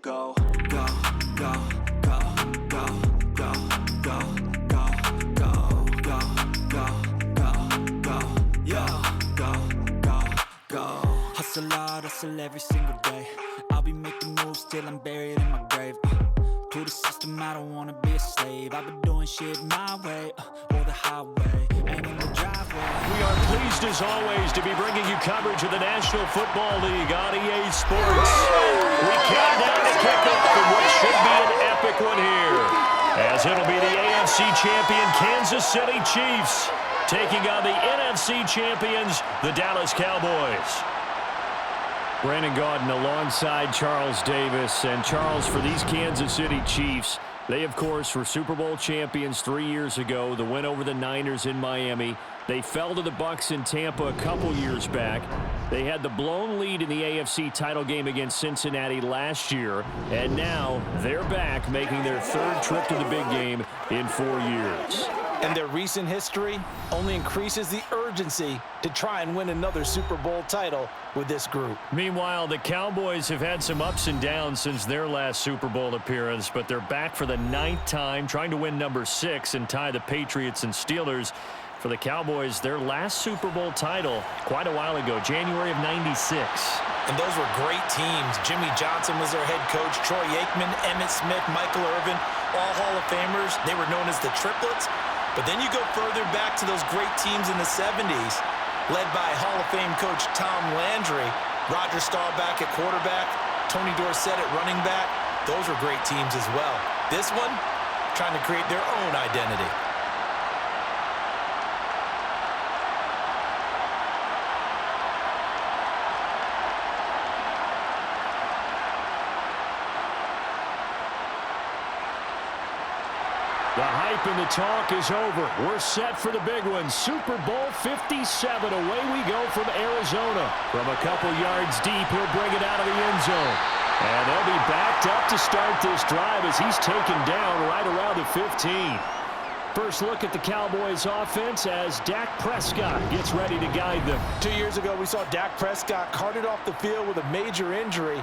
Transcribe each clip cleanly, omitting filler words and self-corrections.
Go, go, go, go, go, go, go, go, go, go, go, go, go, yeah, go. Hustle hard, hustle every single day. I'll be making moves till I'm buried in my grave. To the system, I don't wanna be a slave. I've been doing shit my way, or the highway, and in the driveway. We are pleased as always to be bringing you coverage of the National Football League on EA Sports. We count down to kickoff in what should be an epic one here, as it'll be the AFC champion Kansas City Chiefs taking on the NFC champions, the Dallas Cowboys. Brandon Gaudin alongside Charles Davis. And Charles, for these Kansas City Chiefs, they, of course, were Super Bowl champions 3 years ago. The win over the Niners in Miami. They fell to the Bucs in Tampa a couple years back. They had the blown lead in the AFC title game against Cincinnati last year. And now they're back, making their third trip to the big game in 4 years. And their recent history only increases the urgency to try and win another Super Bowl title with this group. Meanwhile, the Cowboys have had some ups and downs since their last Super Bowl appearance, but they're back for the 9th time, trying to win number 6 and tie the Patriots and Steelers. For the Cowboys, their last Super Bowl title quite a while ago, January of '96. And those were great teams. Jimmy Johnson was their head coach, Troy Aikman, Emmitt Smith, Michael Irvin, all Hall of Famers. They were known as the Triplets. But then you go further back to those great teams in the 70s, led by Hall of Fame coach Tom Landry, Roger Staubach at quarterback, Tony Dorsett at running back. Those were great teams as well. This one, trying to create their own identity. The hype and the talk is over. We're set for the big one. Super Bowl 57. Away we go from Arizona. From a couple yards deep, he'll bring it out of the end zone. And they'll be backed up to start this drive as he's taken down right around the 15. First look at the Cowboys offense as Dak Prescott gets ready to guide them. 2 years ago, we saw Dak Prescott carted off the field with a major injury.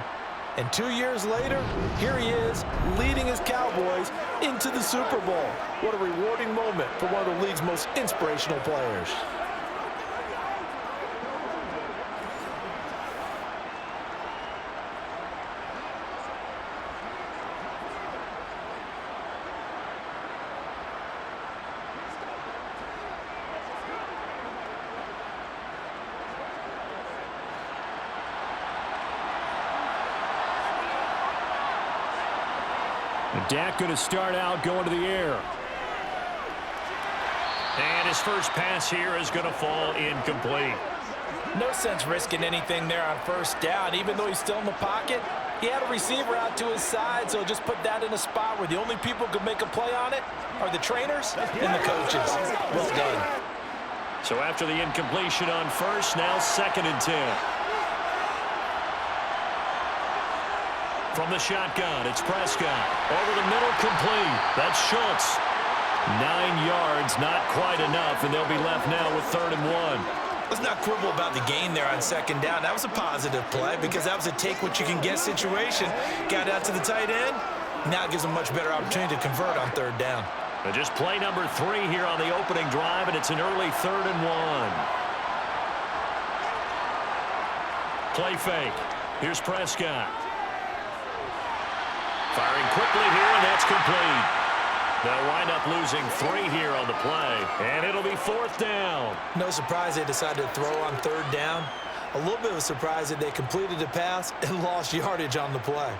And 2 years later, here he is, leading his Cowboys into the Super Bowl. What a rewarding moment for one of the league's most inspirational players. Dak going to start out going to the air. And his first pass here is going to fall incomplete. No sense risking anything there on first down. Even though he's still in the pocket, he had a receiver out to his side, so just put that in a spot where the only people who could make a play on it are the trainers and the coaches. Well done. So after the incompletion on first, now 2nd and 10. From the shotgun, it's Prescott. Over the middle, complete. That's Schultz. 9 yards, not quite enough, and they'll be left now with 3rd and 1. Let's not quibble about the gain there on 2nd down. That was a positive play because that was a take-what-you-can-get situation. Got out to the tight end. Now it gives them a much better opportunity to convert on 3rd down. But just play number 3 here on the opening drive, and it's an early 3rd and 1. Play fake. Here's Prescott. Firing quickly here, and that's complete. They'll wind up losing 3 here on the play, and it'll be 4th down. No surprise they decided to throw on 3rd down. A little bit of a surprise that they completed the pass and lost yardage on the play.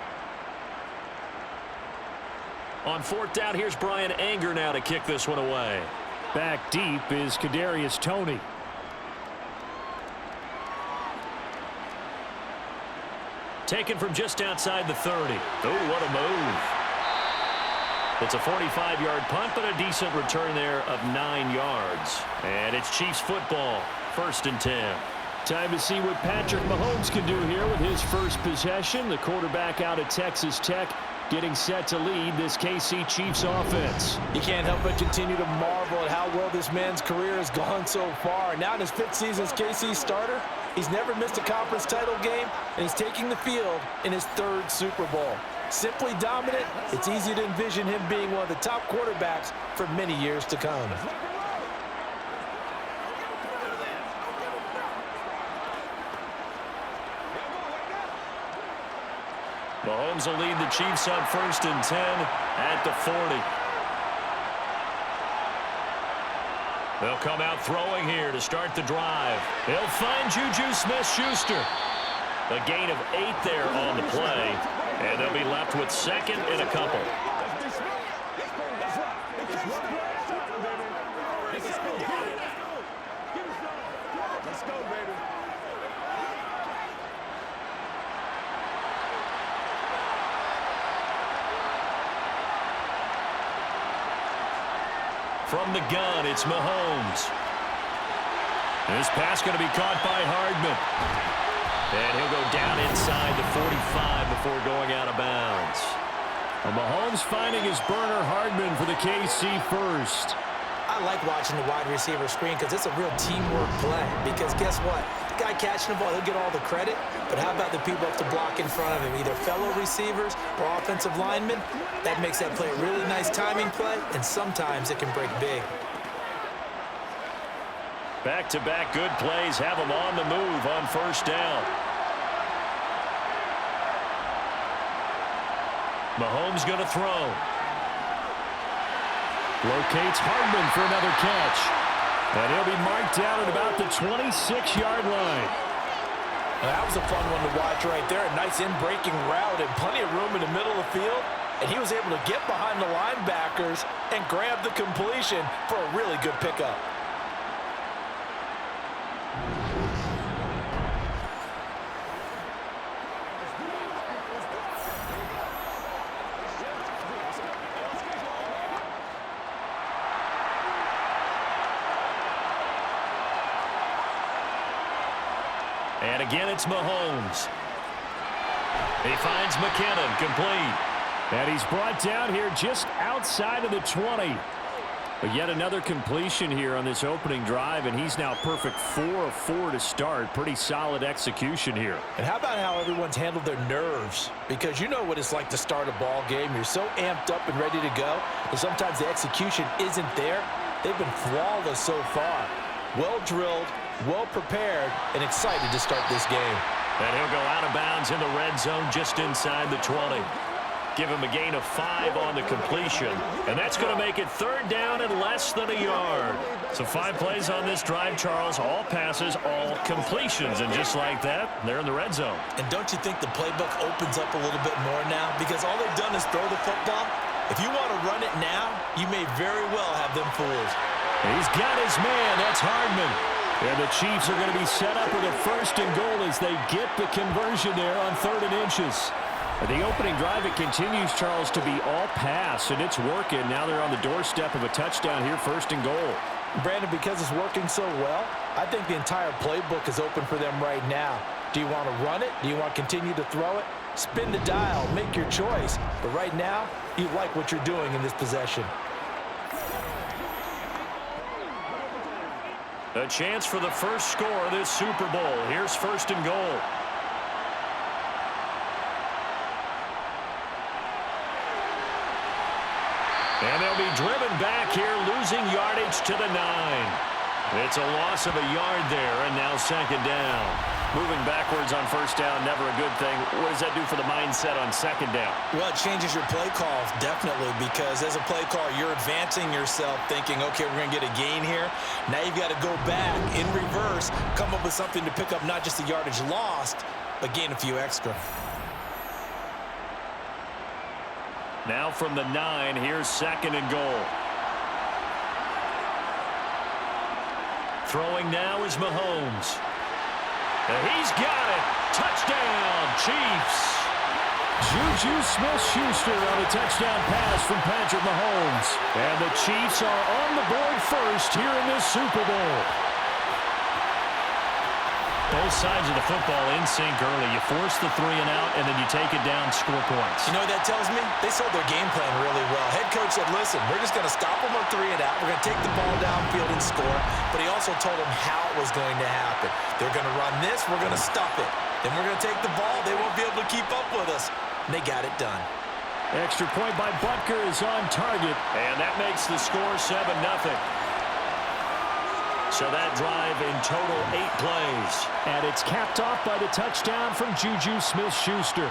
On 4th down, here's Brian Anger now to kick this one away. Back deep is Kadarius Toney. Taken from just outside the 30. Oh, what a move. It's a 45-yard punt, but a decent return there of 9 yards. And it's Chiefs football, 1st and 10. Time to see what Patrick Mahomes can do here with his first possession. The quarterback out of Texas Tech getting set to lead this KC Chiefs offense. You can't help but continue to marvel at how well this man's career has gone so far. Now in his 5th season as KC starter, he's never missed a conference title game, and he's taking the field in his 3rd Super Bowl. Simply dominant. It's easy to envision him being one of the top quarterbacks for many years to come. Mahomes will lead the Chiefs on 1st and 10 at the 40. They'll come out throwing here to start the drive. They'll find Juju Smith-Schuster. A gain of 8 there on the play, and they'll be left with 2nd and a couple. Let's go, baby. From the gun, it's Mahomes. This pass going to be caught by Hardman. And he'll go down inside the 45 before going out of bounds. Well, Mahomes finding his burner Hardman for the KC first. I like watching the wide receiver screen because it's a real teamwork play. Because guess what? The guy catching the ball, he'll get all the credit. But how about the people up to block in front of him, either fellow receivers or offensive linemen? That makes that play a really nice timing play, and sometimes it can break big. Back-to-back good plays have them on the move on 1st down. Mahomes going to throw. Locates Hardman for another catch. And he'll be marked down at about the 26-yard line. That was a fun one to watch right there. A nice in-breaking route and plenty of room in the middle of the field. And he was able to get behind the linebackers and grab the completion for a really good pickup. And again, it's Mahomes. He finds McKinnon, complete. And he's brought down here just outside of the 20. But yet another completion here on this opening drive, and he's now perfect 4 of 4 to start. Pretty solid execution here. And how about how everyone's handled their nerves? Because you know what it's like to start a ball game. You're so amped up and ready to go, and sometimes the execution isn't there. They've been flawless so far. Well-drilled, well-prepared, and excited to start this game. And he'll go out of bounds in the red zone just inside the 20. Give him a gain of 5 on the completion. And that's going to make it 3rd down and less than a yard. So 5 plays on this drive, Charles. All passes, all completions. And just like that, they're in the red zone. And don't you think the playbook opens up a little bit more now? Because all they've done is throw the football. If you want to run it now, you may very well have them fooled. He's got his man. That's Hardman. And the Chiefs are going to be set up with a 1st and goal as they get the conversion there on 3rd and inches. The opening drive, it continues, Charles, to be all pass, and it's working. Now they're on the doorstep of a touchdown here, 1st and goal. Brandon, because it's working so well, I think the entire playbook is open for them right now. Do you want to run it? Do you want to continue to throw it? Spin the dial, make your choice. But right now, you like what you're doing in this possession. A chance for the first score of this Super Bowl. Here's 1st and goal. And they'll be driven back here, losing yardage to the 9. It's a loss of a yard there, and now 2nd down. Moving backwards on 1st down, never a good thing. What does that do for the mindset on 2nd down? Well, it changes your play call, definitely, because as a play call, you're advancing yourself thinking, okay, we're going to get a gain here. Now you've got to go back in reverse, come up with something to pick up not just the yardage lost, but gain a few extra. Now from the 9, here's 2nd and goal. Throwing now is Mahomes. And he's got it. Touchdown, Chiefs. Juju Smith-Schuster on a touchdown pass from Patrick Mahomes. And the Chiefs are on the board first here in this Super Bowl. Both sides of the football in sync early. You force the 3 and out, and then you take it down, score points. You know what that tells me? They sold their game plan really well. Head coach said, listen, we're just going to stop them on 3 and out. We're going to take the ball downfield and score. But he also told them how it was going to happen. They're going to run this. We're going to stuff it. Then we're going to take the ball. They won't be able to keep up with us. And they got it done. Extra point by Butker is on target. And that makes the score 7-0. So that drive in total 8 plays. And it's capped off by the touchdown from Juju Smith-Schuster.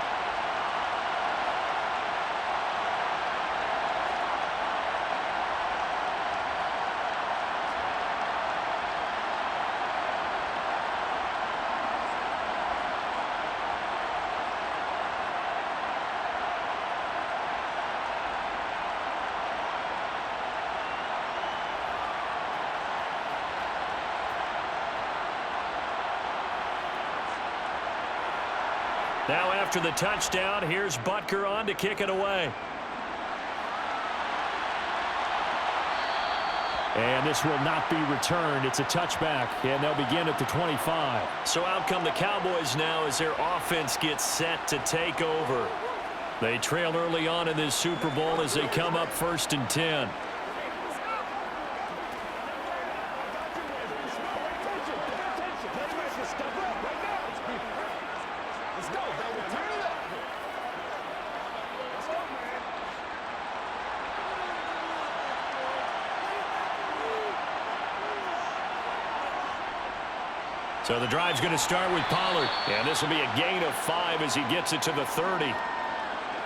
Now after the touchdown, here's Butker on to kick it away. And this will not be returned. It's a touchback, and they'll begin at the 25. So out come the Cowboys now as their offense gets set to take over. They trail early on in this Super Bowl as they come up 1st and 10. So the drive's going to start with Pollard. And this will be a gain of 5 as he gets it to the 30. Well,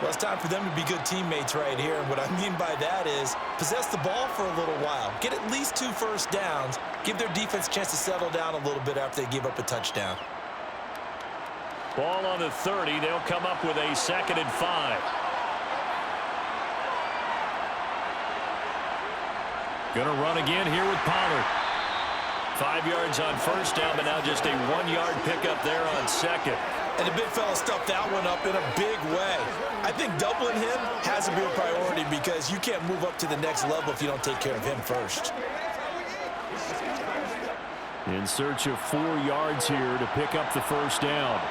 it's time for them to be good teammates right here. And what I mean by that is possess the ball for a little while. Get at least 2 first downs. Give their defense a chance to settle down a little bit after they give up a touchdown. Ball on the 30. They'll come up with a 2nd and 5. Going to run again here with Pollard. 5 yards on first down, but now just a 1-yard pickup there on 2nd. And the big fella stuffed that one up in a big way. I think doubling him has to be a priority because you can't move up to the next level if you don't take care of him first. In search of 4 yards here to pick up the first down.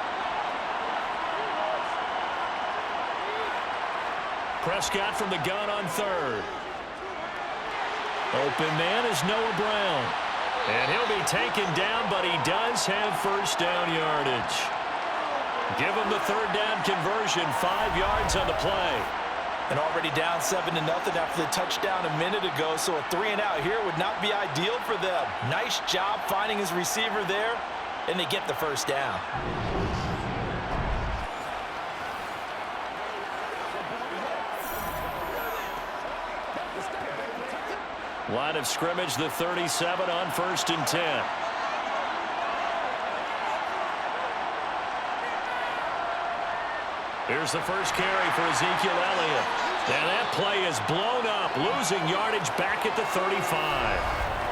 Prescott from the gun on 3rd. Open man is Noah Brown. And he'll be taken down, but he does have first down yardage. Give him the 3rd down conversion, 5 yards on the play. And already down 7-0 after the touchdown a minute ago, so a 3-and-out here would not be ideal for them. Nice job finding his receiver there, and they get the first down. Line of scrimmage, the 37 on 1st and 10. Here's the first carry for Ezekiel Elliott. And that play is blown up, losing yardage back at the 35.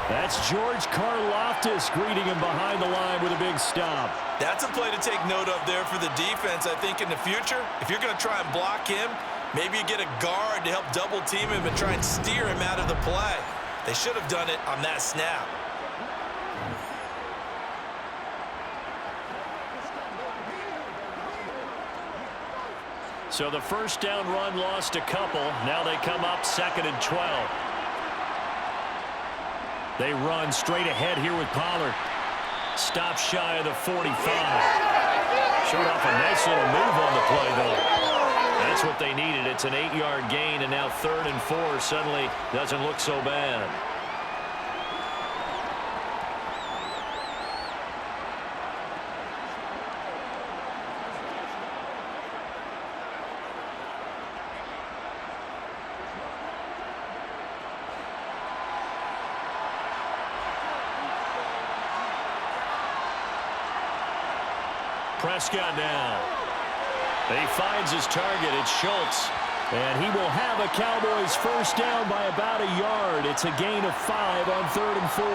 That's George Karlaftis greeting him behind the line with a big stop. That's a play to take note of there for the defense. I think in the future, if you're going to try and block him, maybe you get a guard to help double team him and try and steer him out of the play. They should have done it on that snap. So the first down run lost a couple. Now they come up 2nd and 12. They run straight ahead here with Pollard. Stop shy of the 45. Showed off a nice little move on the play, though. That's what they needed. It's an 8-yard gain, and now 3rd and 4 suddenly doesn't look so bad. Prescott now. He finds his target. It's Schultz. And he will have a Cowboys first down by about a yard. It's a gain of 5 on 3rd and 4.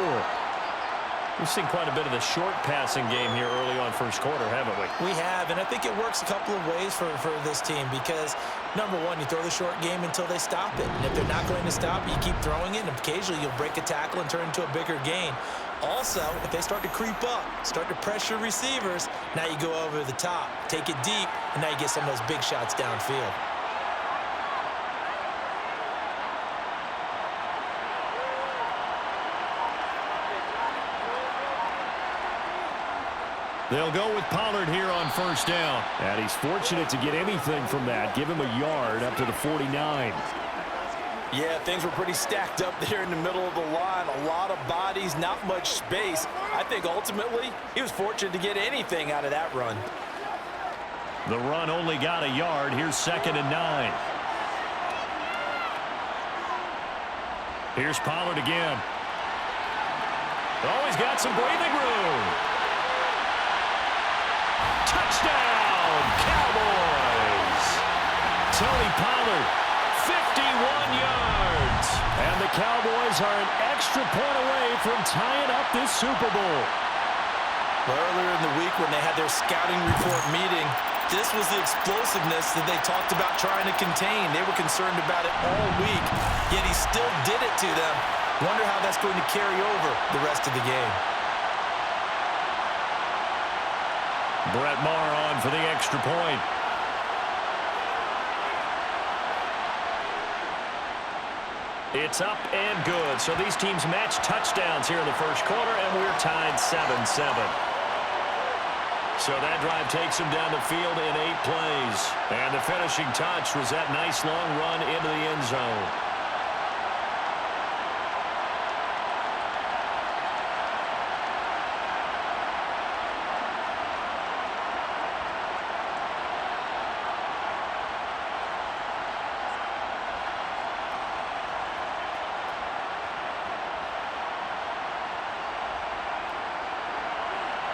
We've seen quite a bit of the short passing game here early on first quarter, haven't we? We have, and I think it works a couple of ways for this team because, number one, you throw the short game until they stop it. And if they're not going to stop it, you keep throwing it, and occasionally you'll break a tackle and turn into a bigger gain. Also, if they start to creep up, start to pressure receivers, now you go over the top, take it deep, and now you get some of those big shots downfield. They'll go with Pollard here on first down. And he's fortunate to get anything from that. Give him a yard up to the 49. Yeah, things were pretty stacked up there in the middle of the line. A lot of bodies, not much space. I think ultimately he was fortunate to get anything out of that run. The run only got a yard. Here's 2nd and 9. Here's Pollard again. Oh, he's got some breathing room. Touchdown, Cowboys. Tony Pollard, 51 yards. And the Cowboys are an extra point away from tying up this Super Bowl. Well, earlier in the week when they had their scouting report meeting, this was the explosiveness that they talked about trying to contain. They were concerned about it all week, yet he still did it to them. Wonder how that's going to carry over the rest of the game. Brett Maher on for the extra point. It's up and good. So these teams match touchdowns here in the first quarter, and we're tied 7-7. So that drive takes them down the field in 8 plays. And the finishing touch was that nice long run into the end zone.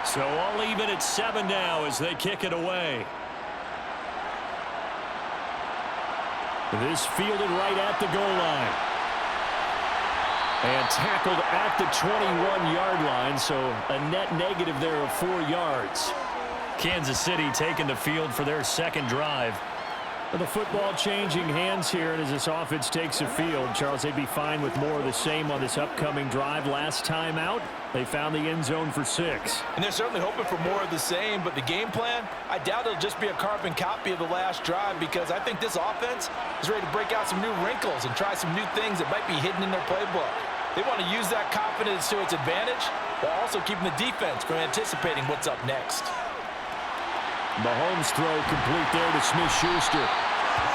So all even at 7 now as they kick it away. This fielded right at the goal line. And tackled at the 21-yard line, so a net negative there of 4 yards. Kansas City taking the field for their second drive. The football changing hands here, and as this offense takes the field, Charles, they'd be fine with more of the same on this upcoming drive. Last time out, they found the end zone for 6. And they're certainly hoping for more of the same, but the game plan, I doubt it'll just be a carbon copy of the last drive, because I think this offense is ready to break out some new wrinkles and try some new things that might be hidden in their playbook. They want to use that confidence to its advantage while also keeping the defense from anticipating what's up next. Mahomes throw complete there to Smith-Schuster.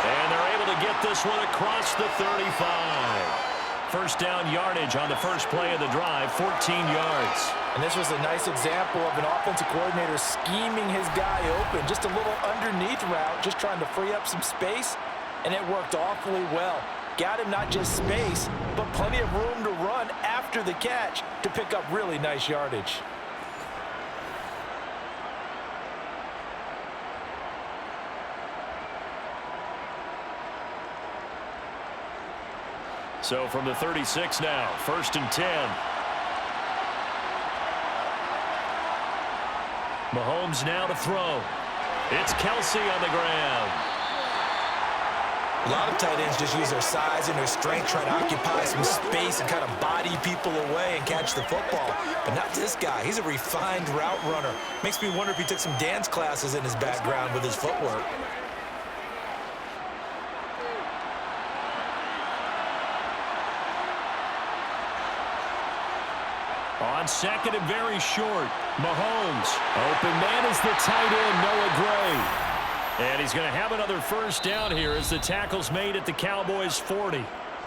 And they're able to get this one across the 35. First down yardage on the first play of the drive, 14 yards. And this was a nice example of an offensive coordinator scheming his guy open. Just a little underneath route, just trying to free up some space, and it worked awfully well. Got him not just space, but plenty of room to run after the catch to pick up really nice yardage. So from the 36 now, 1st and 10. Mahomes now to throw. It's Kelsey on the ground. A lot of tight ends just use their size and their strength, trying to occupy some space and kind of body people away and catch the football. But not this guy. He's a refined route runner. Makes me wonder if he took some dance classes in his background with his footwork. On second and very short, Mahomes. Open man is the tight end, Noah Gray. And he's going to have another first down here as the tackle's made at the Cowboys' 40.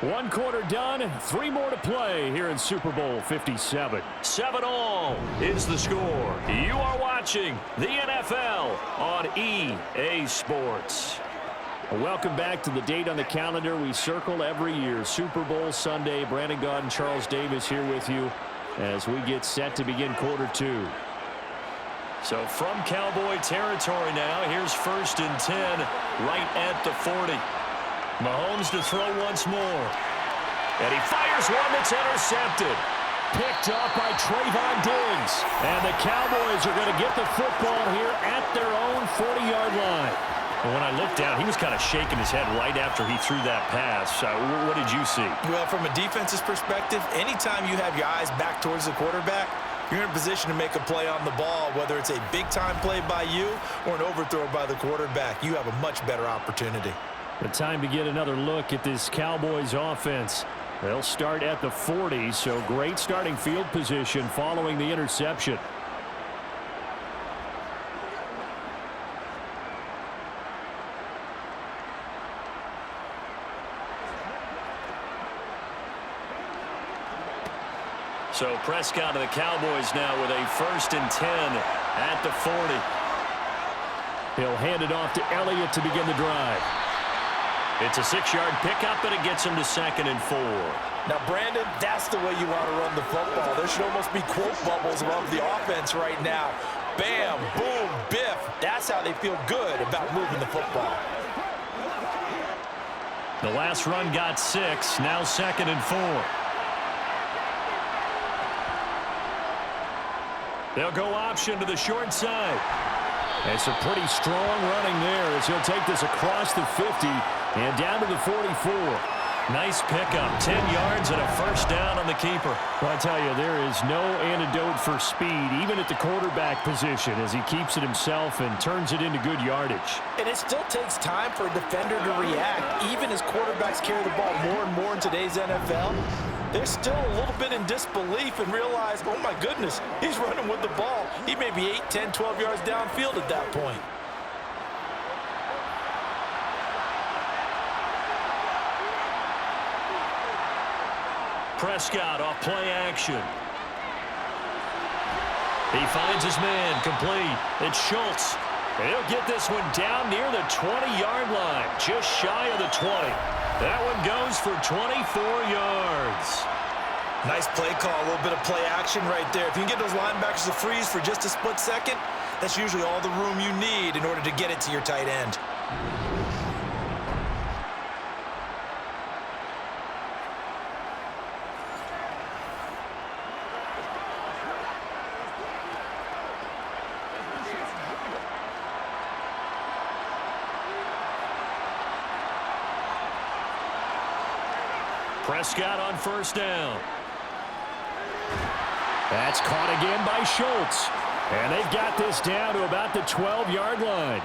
1 quarter done, 3 more to play here in Super Bowl 57. 7-all is the score. You are watching the NFL on EA Sports. Welcome back to the date on the calendar we circle every year. Super Bowl Sunday. Brandon Gaudin, Charles Davis here with you as we get set to begin quarter 2. So from Cowboy territory now, here's 1st and 10 right at the 40. Mahomes to throw once more. And he fires one that's intercepted. Picked up by Trayvon Diggs. And the Cowboys are going to get the football here at their own 40-yard line. When I looked down, he was kind of shaking his head right after he threw that pass. What did you see? Well, from a defense's perspective, anytime you have your eyes back towards the quarterback, you're in a position to make a play on the ball, whether it's a big-time play by you or an overthrow by the quarterback. You have a much better opportunity. The time to get another look at this Cowboys offense. They'll start at the 40, so great starting field position following the interception. So Prescott of the Cowboys now with a 1st and 10 at the 40. He'll hand it off to Elliott to begin the drive. It's a 6-yard pickup, and it gets him to 2nd and 4. Now, Brandon, that's the way you want to run the football. There should almost be quote bubbles above the offense right now. Bam, boom, biff. That's how they feel good about moving the football. The last run got 6, now 2nd and 4. They'll go option to the short side. It's a pretty strong running there as he'll take this across the 50 and down to the 44. Nice pickup, 10 yards and a 1st down on the keeper. Well, I tell you, there is no antidote for speed, even at the quarterback position, as he keeps it himself and turns it into good yardage. And it still takes time for a defender to react. Even as quarterbacks carry the ball more and more in today's NFL, they're still a little bit in disbelief and realize, oh my goodness, he's running with the ball. He may be 8, 10, 12 yards downfield at that point. Prescott off play action. He finds his man, complete. It's Schultz. He'll get this one down near the 20-yard line, just shy of the 20. That one goes for 24 yards. Nice play call, a little bit of play action right there. If you can get those linebackers to freeze for just a split second, that's usually all the room you need in order to get it to your tight end. Prescott on 1st down. That's caught again by Schultz. And they've got this down to about the 12-yard line.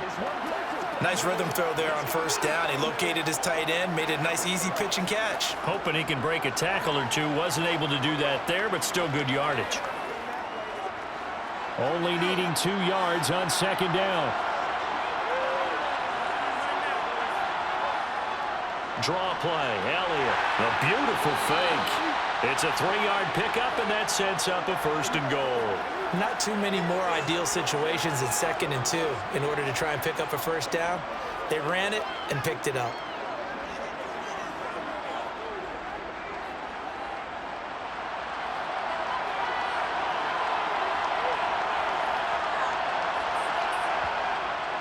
Nice rhythm throw there on 1st down. He located his tight end, made a nice easy pitch and catch. Hoping he can break a tackle or two. Wasn't able to do that there, but still good yardage. Only needing 2 yards on 2nd down. Draw play, Elliott. A beautiful fake. It's a 3-yard pickup, and that sets up a 1st and goal. Not too many more ideal situations in 2nd and 2 in order to try and pick up a 1st down. They ran it and picked it up.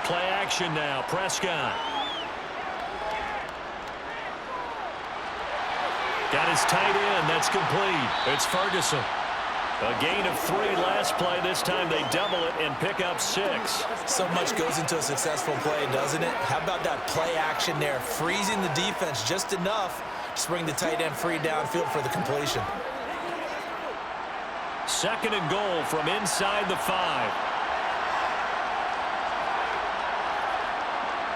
Play action now, Prescott. Got his tight end. That's complete. It's Ferguson. A gain of 3 last play. This time they double it and pick up 6. So much goes into a successful play, doesn't it? How about that play action there? Freezing the defense just enough to bring the tight end free downfield for the completion. 2nd and goal from inside the 5.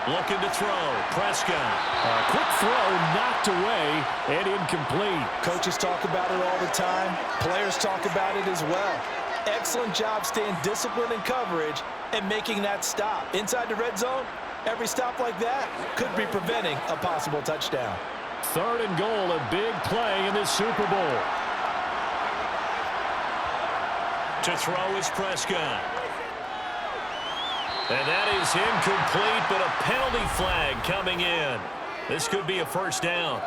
Looking to throw. Prescott. A quick throw knocked away and incomplete. Coaches talk about it all the time. Players talk about it as well. Excellent job staying disciplined in coverage and making that stop. Inside the red zone, every stop like that could be preventing a possible touchdown. 3rd and goal, a big play in the Super Bowl. To throw is Prescott. And that is incomplete, but a penalty flag coming in. This could be a 1st down.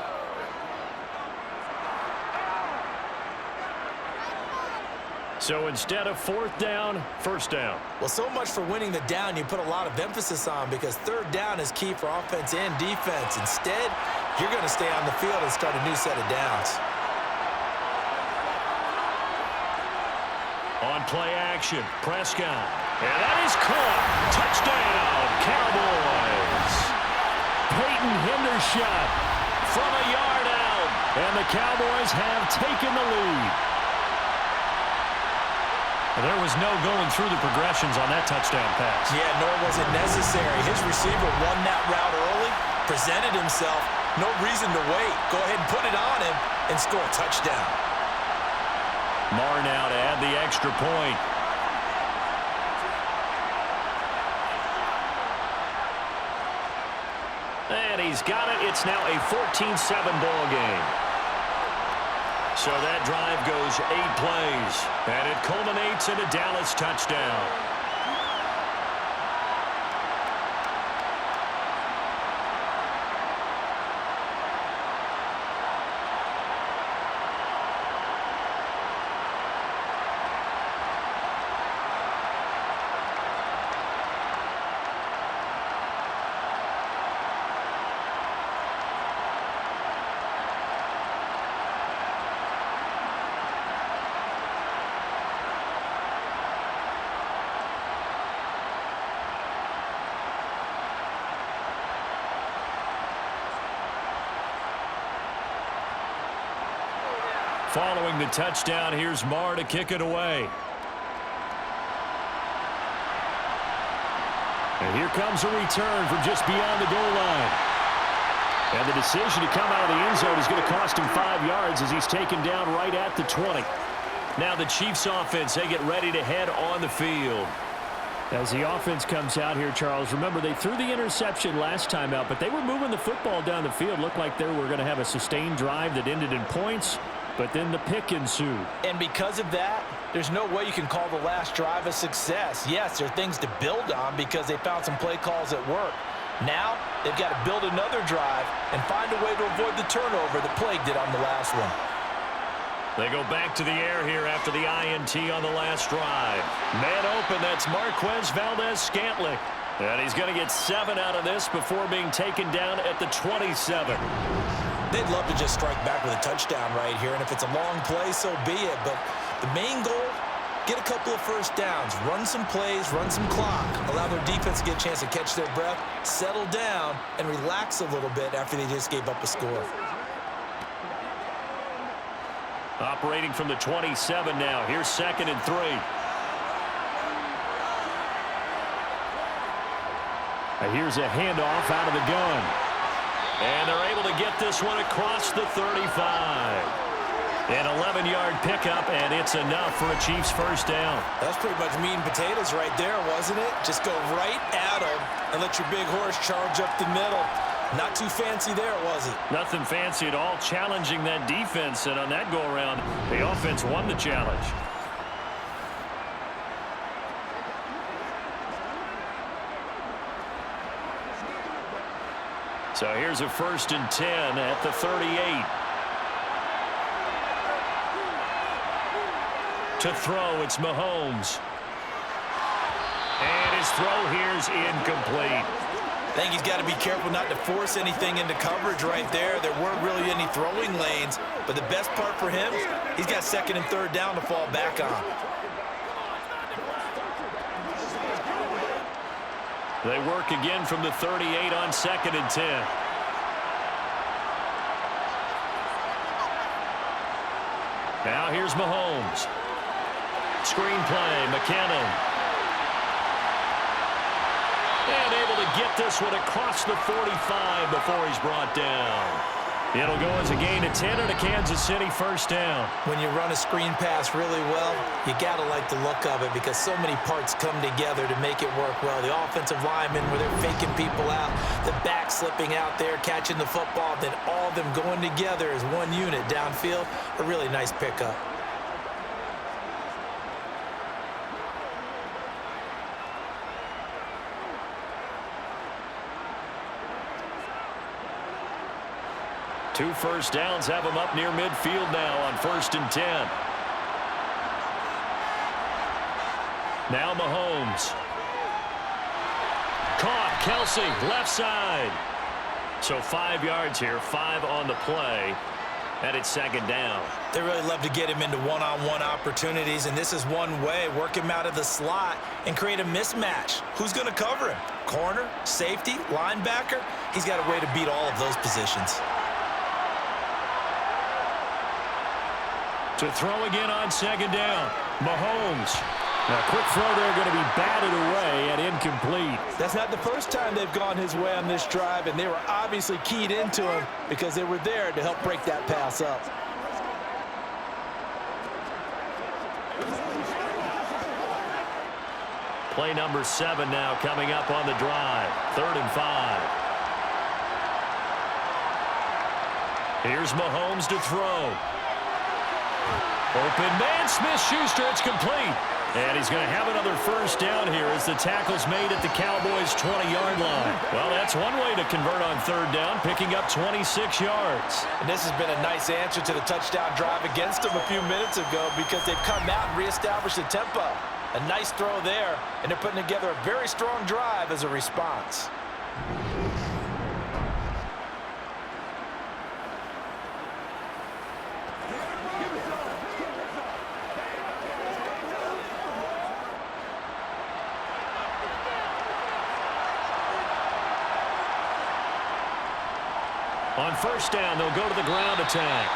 So instead of 4th down, 1st down. Well, so much for winning the down you put a lot of emphasis on, because 3rd down is key for offense and defense. Instead, you're going to stay on the field and start a new set of downs. On play action, Prescott. And that is caught. Touchdown, Cowboys. Peyton Hendershot From a yard out. and the Cowboys have taken the lead. There was no going through the progressions on that touchdown pass. Yeah, nor was it necessary. His receiver won that route early, presented himself, no reason to wait. Go ahead and put it on him and score a touchdown. Marr now to add the extra point. And he's got it. It's now a 14-7 ball game. So that drive goes 8 plays, and it culminates in a Dallas touchdown. Following the touchdown, here's Marr to kick it away. And here comes a return from just beyond the goal line. And the decision to come out of the end zone is going to cost him 5 yards as he's taken down right at the 20. Now the Chiefs offense, they get ready to head on the field. As the offense comes out here, Charles, remember they threw the interception last time out, but they were moving the football down the field. Looked like they were going to have a sustained drive that ended in points. But then the pick ensued. And because of that, there's no way you can call the last drive a success. Yes, there are things to build on because they found some play calls that work. Now, they've got to build another drive and find a way to avoid the turnover that plagued it on the last one. They go back to the air here after the INT on the last drive. Man open, that's Marquez Valdez-Scantling. And he's going to get 7 out of this before being taken down at the 27. They'd love to just strike back with a touchdown right here, and if it's a long play, so be it. But the main goal, get a couple of first downs, run some plays, run some clock, allow their defense to get a chance to catch their breath, settle down, and relax a little bit after they just gave up a score. Operating from the 27 now. Here's 2nd and 3. And here's a handoff out of the gun. And they're able to get this one across the 35. An 11-yard pickup, and it's enough for a Chiefs first down. That's pretty much meat and potatoes right there, wasn't it? Just go right at them and let your big horse charge up the middle. Not too fancy there, was it? Nothing fancy at all, challenging that defense. And on that go-around, the offense won the challenge. So here's a 1st and 10 at the 38. To throw, it's Mahomes. And his throw here's incomplete. I think he's got to be careful not to force anything into coverage right there. There weren't really any throwing lanes, but the best part for him, he's got 2nd and 3rd down to fall back on. They work again from the 38 on 2nd and 10. Now here's Mahomes. Screen play, McKinnon. And able to get this one across the 45 before he's brought down. It'll go as a gain of 10 and a Kansas City first down. When you run a screen pass really well, you got to like the look of it because so many parts come together to make it work well. The offensive linemen, where they're faking people out, the back slipping out there, catching the football, then all of them going together as one unit downfield. A really nice pickup. Two first downs have them up near midfield now on 1st and 10. Now Mahomes. Caught, Kelsey, left side. So 5 yards here, 5 on the play, and it's 2nd down. They really love to get him into one-on-one opportunities, and this is one way. Work him out of the slot and create a mismatch. Who's going to cover him? Corner, safety, linebacker? He's got a way to beat all of those positions. To throw again on 2nd down. Mahomes. Now, quick throw there, going to be batted away and incomplete. That's not the first time they've gone his way on this drive, and they were obviously keyed into him because they were there to help break that pass up. Play number 7 now coming up on the drive. 3rd and 5. Here's Mahomes to throw. Open man, Smith-Schuster, it's complete. And he's going to have another first down here as the tackle's made at the Cowboys' 20-yard line. Well, that's one way to convert on third down, picking up 26 yards. And this has been a nice answer to the touchdown drive against them a few minutes ago because they've come out and reestablished the tempo. A nice throw there, and they're putting together a very strong drive as a response. On first down, they'll go to the ground attack.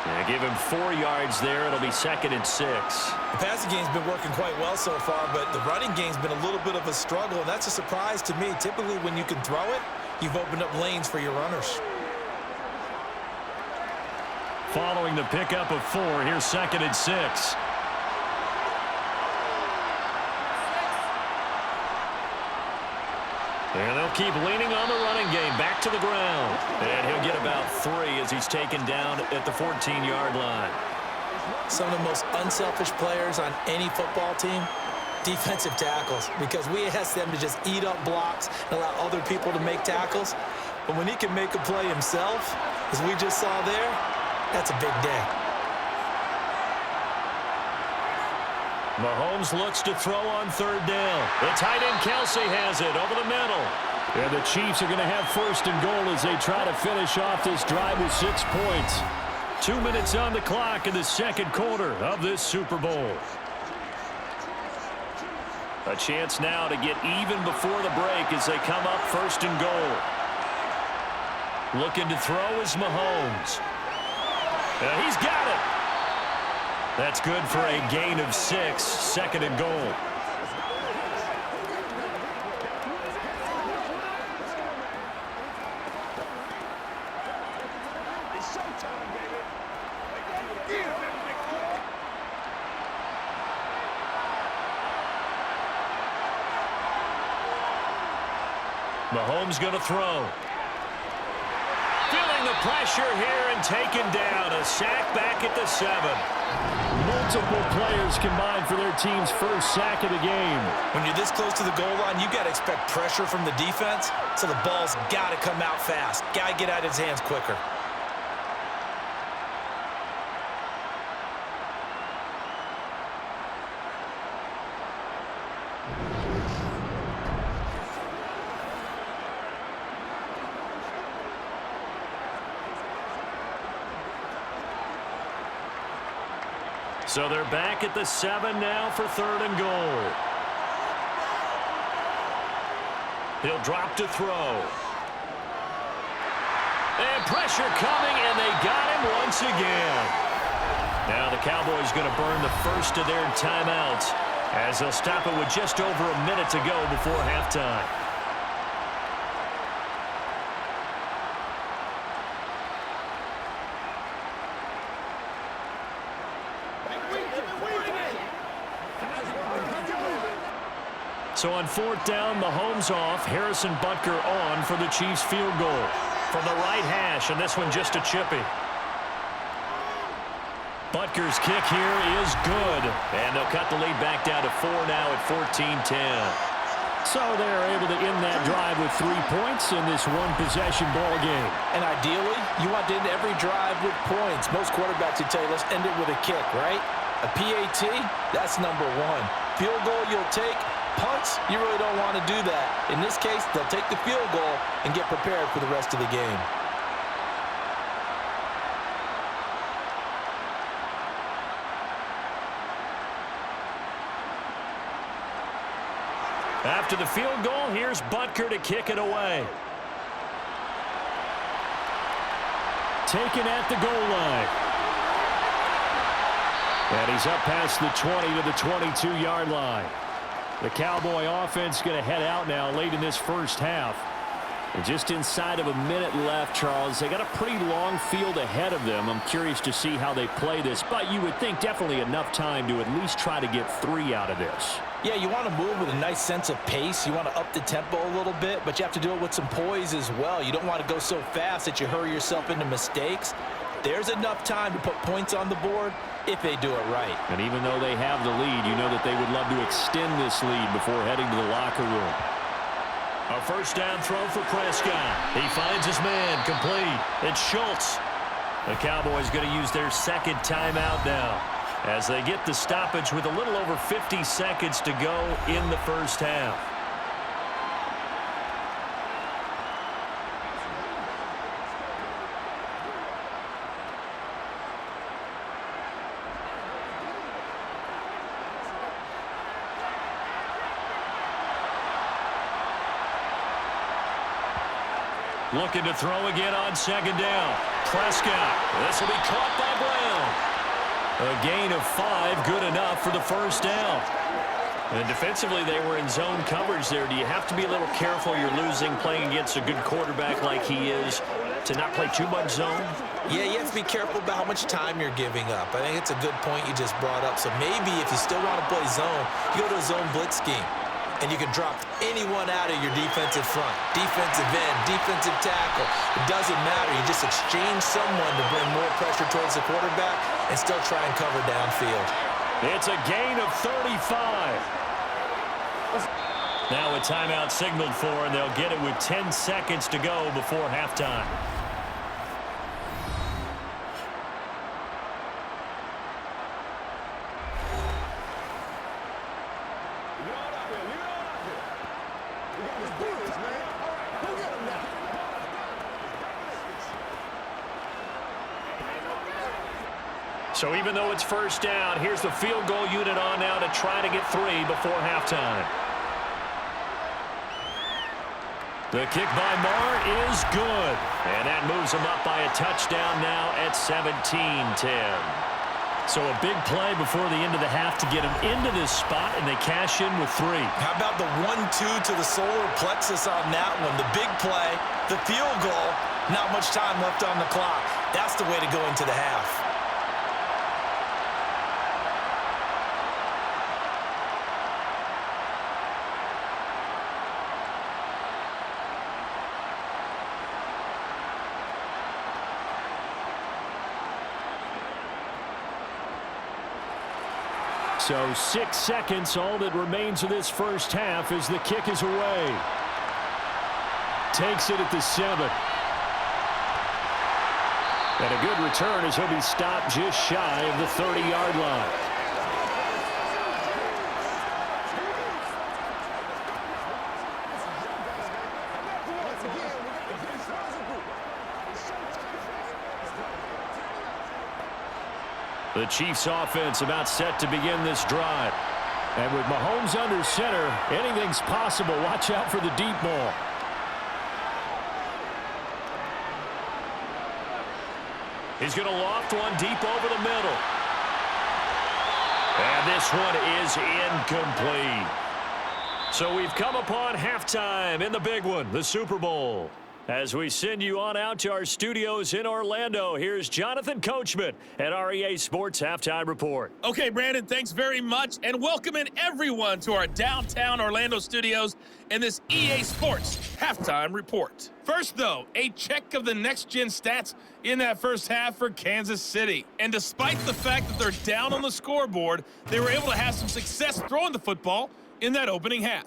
Yeah, give him 4 yards there. It'll be 2nd and 6. The passing game's been working quite well so far, but the running game's been a little bit of a struggle, and that's a surprise to me. Typically, when you can throw it, you've opened up lanes for your runners. Following the pickup of 4, here's 2nd and 6. And they'll keep leaning on the running game. Back to the ground. And he'll get about 3 as he's taken down at the 14-yard line. Some of the most unselfish players on any football team, defensive tackles, because we ask them to just eat up blocks and allow other people to make tackles. But when he can make a play himself, as we just saw there, that's a big day. Mahomes looks to throw on third down. The tight end Kelsey has it over the middle. And the Chiefs are going to have 1st and goal as they try to finish off this drive with 6 points. 2 minutes on the clock in the 2nd quarter of this Super Bowl. A chance now to get even before the break as they come up 1st and goal. Looking to throw is Mahomes. He's got it. That's good for a gain of 6, 2nd and goal. It's showtime, baby. Mahomes going to throw. Feeling the pressure here and taken down. A sack back at the 7. Multiple players combined for their team's first sack of the game. When you're this close to the goal line, you got to expect pressure from the defense, so the ball's got to come out fast. Got to get out of his hands quicker. So they're back at the 7 now for 3rd and goal. He'll drop to throw. And pressure coming, and they got him once again. Now the Cowboys going to burn the first of their timeouts as they'll stop it with just over a minute to go before halftime. So on 4th down, Mahomes off. Harrison Butker on for the Chiefs field goal. From the right hash, and this one just a chippy. Butker's kick here is good. And they'll cut the lead back down to 4 now at 14-10. So they're able to end that drive with 3 points in this one-possession ball game. And ideally, you want to end every drive with points. Most quarterbacks would tell you, let's end it with a kick, right? A PAT, that's number 1. Field goal you'll take. Punts, you really don't want to do that. In this case, they'll take the field goal and get prepared for the rest of the game. After the field goal, here's Butker to kick it away. Taken at the goal line. And he's up past the 20 to the 22-yard line. The Cowboy offense going to head out now late in this first half. And just inside of a minute left, Charles. They got a pretty long field ahead of them. I'm curious to see how they play this. But you would think definitely enough time to at least try to get 3 out of this. Yeah, you want to move with a nice sense of pace. You want to up the tempo a little bit, but you have to do it with some poise as well. You don't want to go so fast that you hurry yourself into mistakes. There's enough time to put points on the board if they do it right. And even though they have the lead, you know that they would love to extend this lead before heading to the locker room. A first down throw for Prescott. He finds his man, complete. It's Schultz. The Cowboys going to use their second timeout now as they get the stoppage with a little over 50 seconds to go in the first half. Looking to throw again on second down. Prescott. This will be caught by Brown. A gain of 5, good enough for the first down. And defensively, they were in zone coverage there. Do you have to be a little careful? You're losing, playing against a good quarterback like he is, to not play too much zone? Yeah, you have to be careful about how much time you're giving up. I think it's a good point you just brought up. So maybe if you still want to play zone, you go to a zone blitz scheme. And you can drop anyone out of your defensive front, defensive end, defensive tackle. It doesn't matter. You just exchange someone to bring more pressure towards the quarterback and still try and cover downfield. It's a gain of 35. Now a timeout signaled for, and they'll get it with 10 seconds to go before halftime. So even though it's first down, here's the field goal unit on now to try to get 3 before halftime. The kick by Marr is good. And that moves them up by a touchdown now at 17-10. So a big play before the end of the half to get them into this spot, and they cash in with 3. How about the 1-2 to the solar plexus on that one? The big play, the field goal, not much time left on the clock. That's the way to go into the half. So 6 seconds, all that remains of this first half as the kick is away. Takes it at the 7. And a good return as he'll be stopped just shy of the 30-yard line. The Chiefs offense about set to begin this drive. And with Mahomes under center, anything's possible. Watch out for the deep ball. He's going to loft one deep over the middle. And this one is incomplete. So we've come upon halftime in the big one, the Super Bowl. As we send you on out to our studios in Orlando, here's Jonathan Coachman at REA Sports Halftime Report. Okay, Brandon, thanks very much, and welcome in everyone to our downtown Orlando studios and this EA Sports Halftime Report. First, though, a check of the next-gen stats in that first half for Kansas City. And despite the fact that they're down on the scoreboard, they were able to have some success throwing the football in that opening half.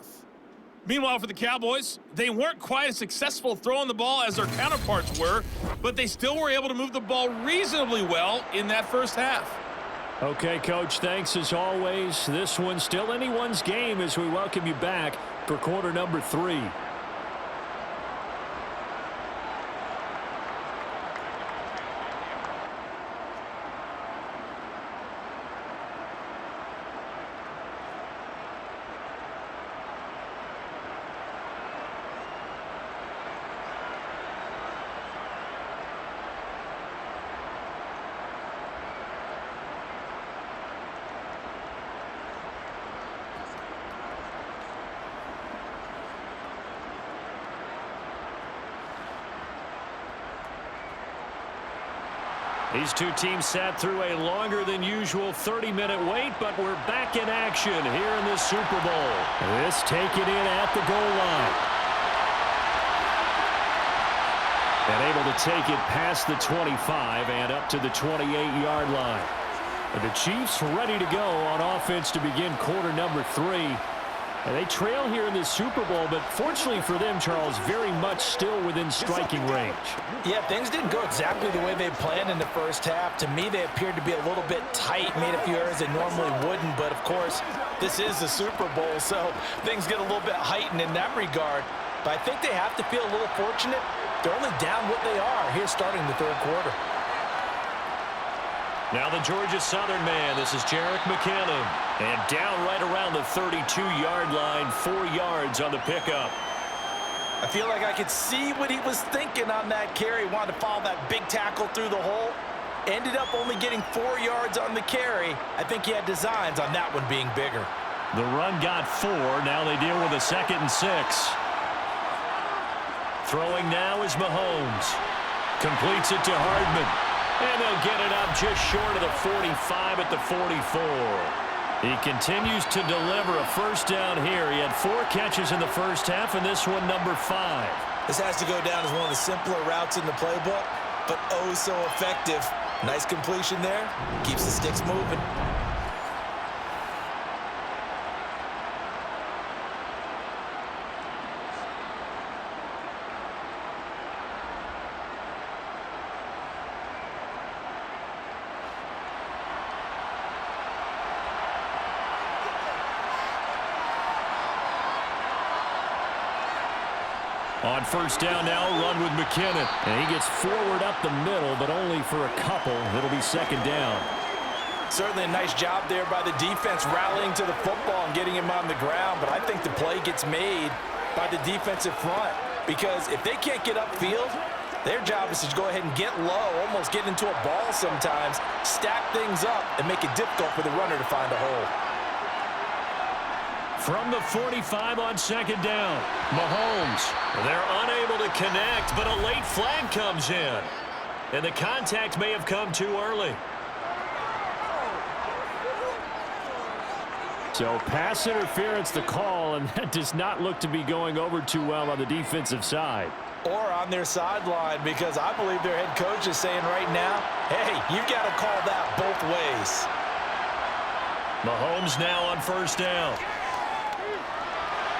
Meanwhile, for the Cowboys, they weren't quite as successful throwing the ball as their counterparts were, but they still were able to move the ball reasonably well in that first half. Okay, Coach, thanks as always. This one's still anyone's game as we welcome you back for quarter number 3. These two teams sat through a longer than usual 30-minute wait, but we're back in action here in the Super Bowl. This taken in at the goal line. And able to take it past the 25 and up to the 28-yard line. And the Chiefs ready to go on offense to begin quarter number 3. And they trail here in this Super Bowl, but fortunately for them, Charles, very much still within striking range. Yeah, things didn't go exactly the way they planned in the first half. To me, they appeared to be a little bit tight, made a few errors they normally wouldn't. But, of course, this is the Super Bowl, so things get a little bit heightened in that regard. But I think they have to feel a little fortunate. They're only down what they are here starting the third quarter. Now the Georgia Southern man. This is Jerick McKinnon. And down right around the 32-yard line, 4 yards on the pickup. I feel like I could see what he was thinking on that carry. Wanted to follow that big tackle through the hole. Ended up only getting 4 yards on the carry. I think he had designs on that one being bigger. The run got 4. Now they deal with a 2nd and 6. Throwing now is Mahomes. Completes it to Hardman. And they'll get it up just short of the 45 at the 44. He continues to deliver a first down here. He had 4 catches in the first half, and this one number 5. This has to go down as one of the simpler routes in the playbook, but oh so effective. Nice completion there. Keeps the sticks moving. On first down now, run with McKinnon. And he gets forward up the middle, but only for a couple. It'll be 2nd down. Certainly a nice job there by the defense rallying to the football and getting him on the ground. But I think the play gets made by the defensive front. Because if they can't get upfield, their job is to go ahead and get low, almost get into a ball sometimes, stack things up, and make it difficult for the runner to find a hole. From the 45 on 2nd down, Mahomes. They're unable to connect, but a late flag comes in. And the contact may have come too early. So pass interference the call, and that does not look to be going over too well on the defensive side. Or on their sideline, because I believe their head coach is saying right now, hey, you've got to call that both ways. Mahomes now on first down.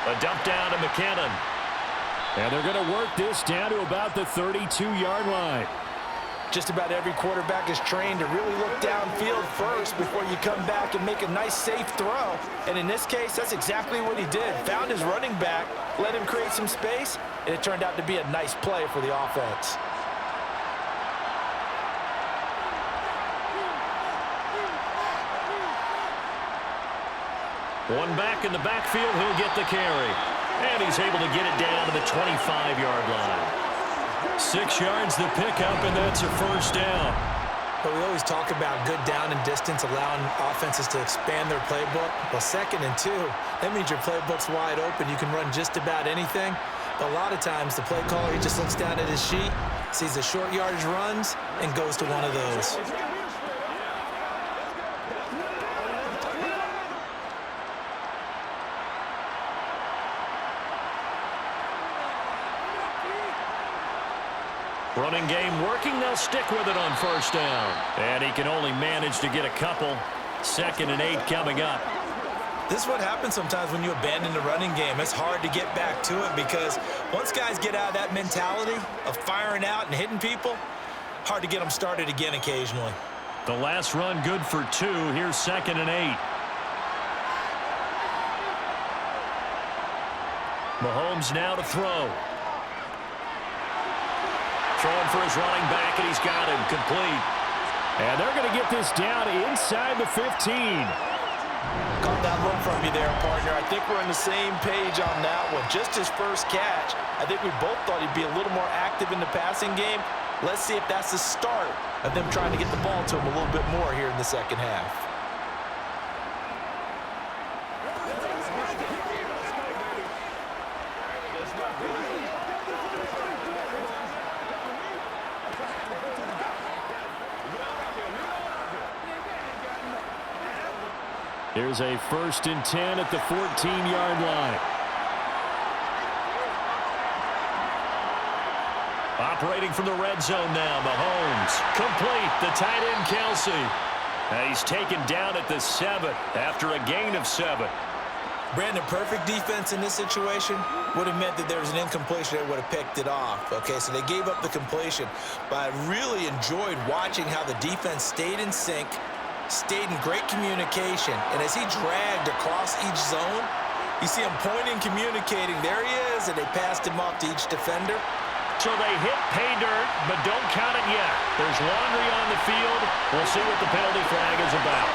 A dump down to McKinnon. And they're going to work this down to about the 32-yard line. Just about every quarterback is trained to really look downfield first before you come back and make a nice, safe throw. And in this case, that's exactly what he did. Found his running back, let him create some space, and it turned out to be a nice play for the offense. One back in the backfield, he'll get the carry. And he's able to get it down to the 25-yard line. 6 yards the pickup, and that's a first down. But we always talk about good down and distance, allowing offenses to expand their playbook. Well, 2nd and 2, that means your playbook's wide open. You can run just about anything. But a lot of times, the play caller, he just looks down at his sheet, sees the short yardage runs, and goes to one of those. Running game working. They'll stick with it on first down. And he can only manage to get a couple. 2nd and 8 coming up. This is what happens sometimes when you abandon the running game. It's hard to get back to it because once guys get out of that mentality of firing out and hitting people, hard to get them started again occasionally. The last run good for 2. Here's 2nd and 8. Mahomes now to throw. Throwing for his running back, and he's got him complete. And they're going to get this down inside the 15. Caught that look from you there, partner. I think we're on the same page on that one. Just his first catch, I think we both thought he'd be a little more active in the passing game. Let's see if that's the start of them trying to get the ball to him a little bit more here in the second half. Here's a 1st and 10 at the 14-yard line. operating from the red zone now. Mahomes, complete. The tight end, Kelsey. And he's taken down at the 7 after a gain of 7. Brandon, perfect defense in this situation would have meant that there was an incompletion that would have picked it off. Okay, so they gave up the completion. But I really enjoyed watching how the defense stayed in sync, stayed in great communication. And as he dragged across each zone, you see him pointing, communicating. There he is, and they passed him off to each defender. So they hit pay dirt, but don't count it yet. There's laundry on the field. We'll see what the penalty flag is about.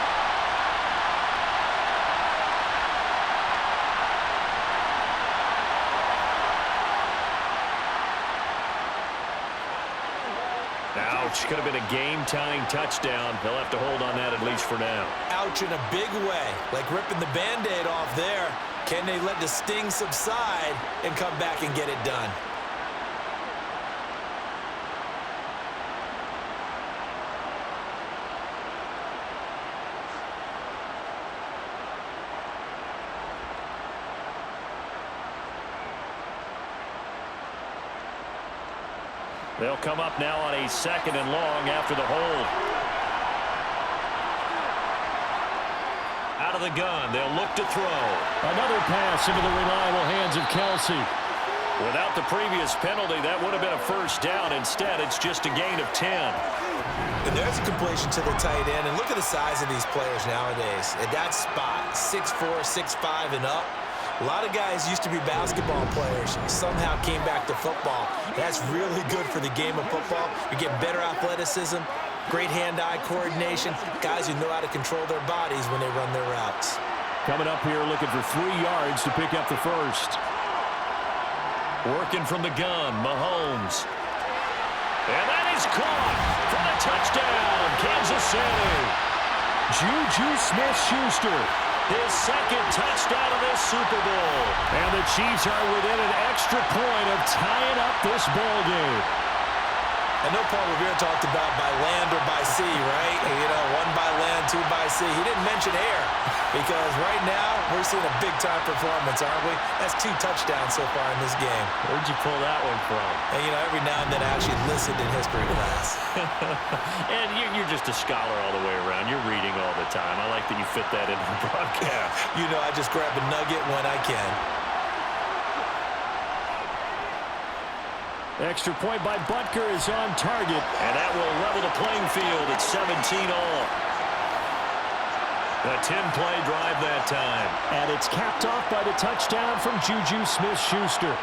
Ouch, could have been a game-tying touchdown. They'll have to hold on that at least for now. Ouch in a big way, like ripping the Band-Aid off there. Can they let the sting subside and come back and get it done? They'll come up now on a 2nd and long after the hold. Out of the gun, they'll look to throw. Another pass into the reliable hands of Kelsey. Without the previous penalty, that would have been a first down. Instead, it's just a gain of 10. And there's a completion to the tight end. And look at the size of these players nowadays. At that spot, 6'4", 6'5", and up. A lot of guys used to be basketball players, somehow came back to football. That's really good for the game of football. You get better athleticism, great hand-eye coordination, guys who know how to control their bodies when they run their routes. Coming up here looking for 3 yards to pick up the first. Working from the gun, Mahomes. And that is caught for the touchdown, Kansas City. Juju Smith-Schuster. His 2nd touchdown of this Super Bowl. And the Chiefs are within an extra point of tying up this ball game. I know Paul Revere talked about by land or by sea, right? You know, 1 by land, 2 by sea. He didn't mention air because right now we're seeing a big-time performance, aren't we? That's 2 touchdowns so far in this game. Where'd you pull that one from? And, you know, every now and then I actually listened in history class. And you're just a scholar all the way around. You're reading all the time. I like that you fit that into the broadcast. You know, I just grab a nugget when I can. Extra point by Butker is on target. And that will level the playing field at 17 all. A 10-play drive that time. And it's capped off by the touchdown from Juju Smith-Schuster.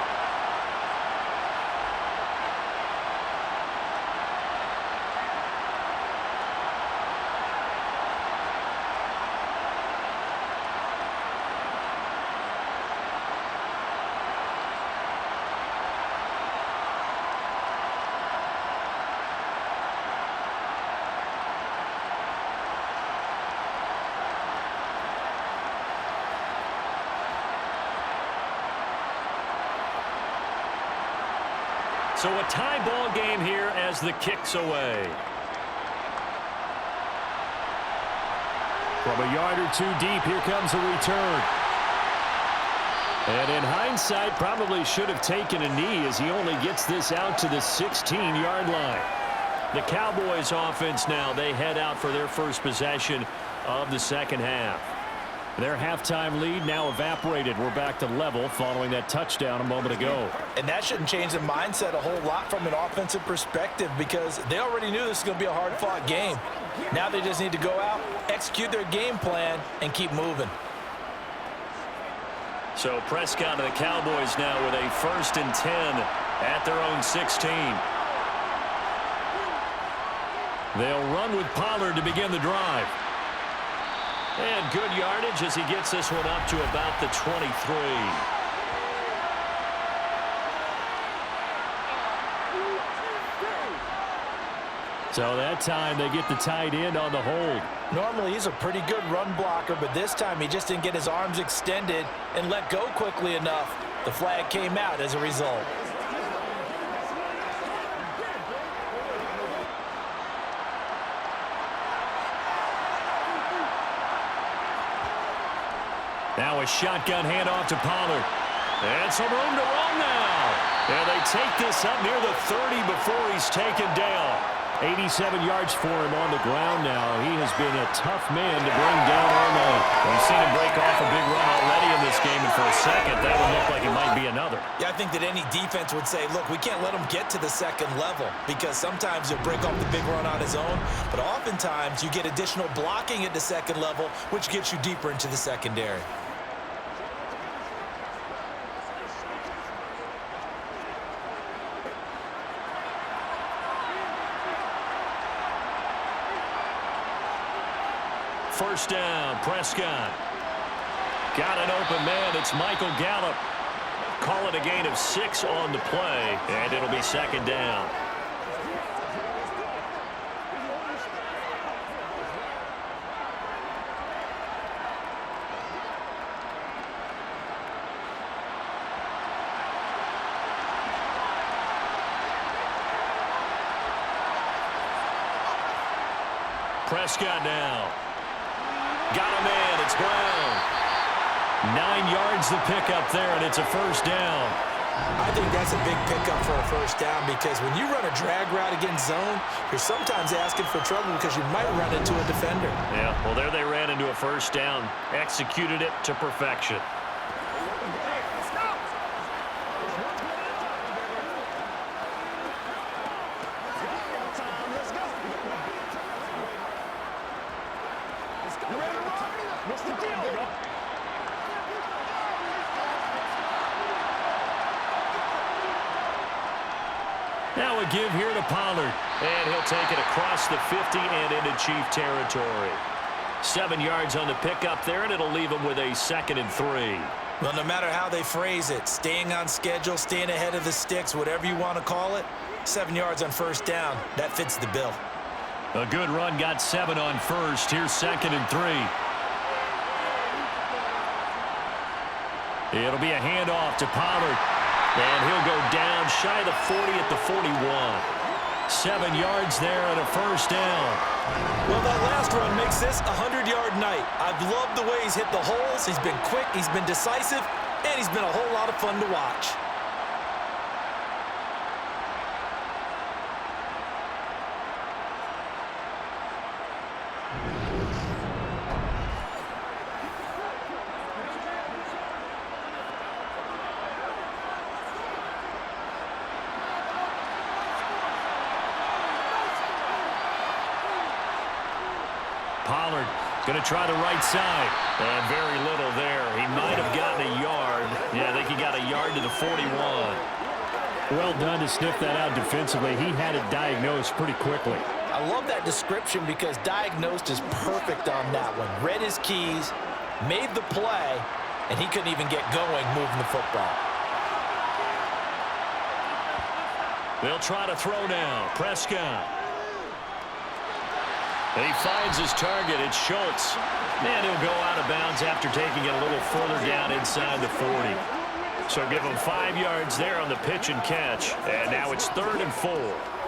So a tie ball game here as the kick's away. From a yard or 2 deep, here comes the return. And in hindsight, probably should have taken a knee as he only gets this out to the 16-yard line. The Cowboys offense now, they head out for their first possession of the 2nd half. Their halftime lead now evaporated. We're back to level following that touchdown a moment ago. And that shouldn't change the mindset a whole lot from an offensive perspective because they already knew this was going to be a hard-fought game. Now they just need to go out, execute their game plan, and keep moving. So Prescott and the Cowboys now with a 1st and 10 at their own 16. They'll run with Pollard to begin the drive. And good yardage as he gets this one up to about the 23. So that time they get the tight end on the hold. Normally he's a pretty good run blocker, but this time he just didn't get his arms extended and let go quickly enough. The flag came out as a result. Now a shotgun handoff to Pollard. And some room to run now. And they take this up near the 30 before he's taken down. 87 yards for him on the ground now. He has been a tough man to bring down all night. We've seen him break off a big run already in this game, and for a second, that would look like it might be another. Yeah, I think that any defense would say, look, we can't let him get to the second level because sometimes he'll break off the big run on his own, but oftentimes you get additional blocking at the second level, which gets you deeper into the secondary. First down, Prescott. Got an open man. It's Michael Gallup. Call it a gain of 6 on the play, and it'll be second down. Prescott now. Got a man. It's Brown. 9 yards the pickup there, and it's a first down. I think that's a big pickup for a first down because when you run a drag route against zone, you're sometimes asking for trouble because you might run into a defender. Yeah, well, there they ran into a first down. Executed it to perfection. Now a give here to Pollard. And he'll take it across the 50 and into Chief territory. 7 yards on the pickup there, and it'll leave him with a 2nd and 3. Well, no matter how they phrase it, staying on schedule, staying ahead of the sticks, whatever you want to call it, 7 yards on first down, that fits the bill. A good run, got 7 on first. Here's 2nd and 3. It'll be a handoff to Pollard. And he'll go down shy of the 40 at the 41. 7 yards there and a first down. Well, that last run makes this a 100-yard night. I've loved the way he's hit the holes. He's been quick, he's been decisive, and he's been a whole lot of fun to watch. Pollard going to try the right side. And very little there. He might have gotten a yard. Yeah, I think he got a yard to the 41. Well done to sniff that out defensively. He had it diagnosed pretty quickly. I love that description because diagnosed is perfect on that one. Read his keys, made the play, and he couldn't even get going moving the football. They'll try to throw now. Prescott. And he finds his target. It's Schultz. And he'll go out of bounds after taking it a little further down inside the 40. So give him 5 yards there on the pitch and catch. And now it's 3rd and 4.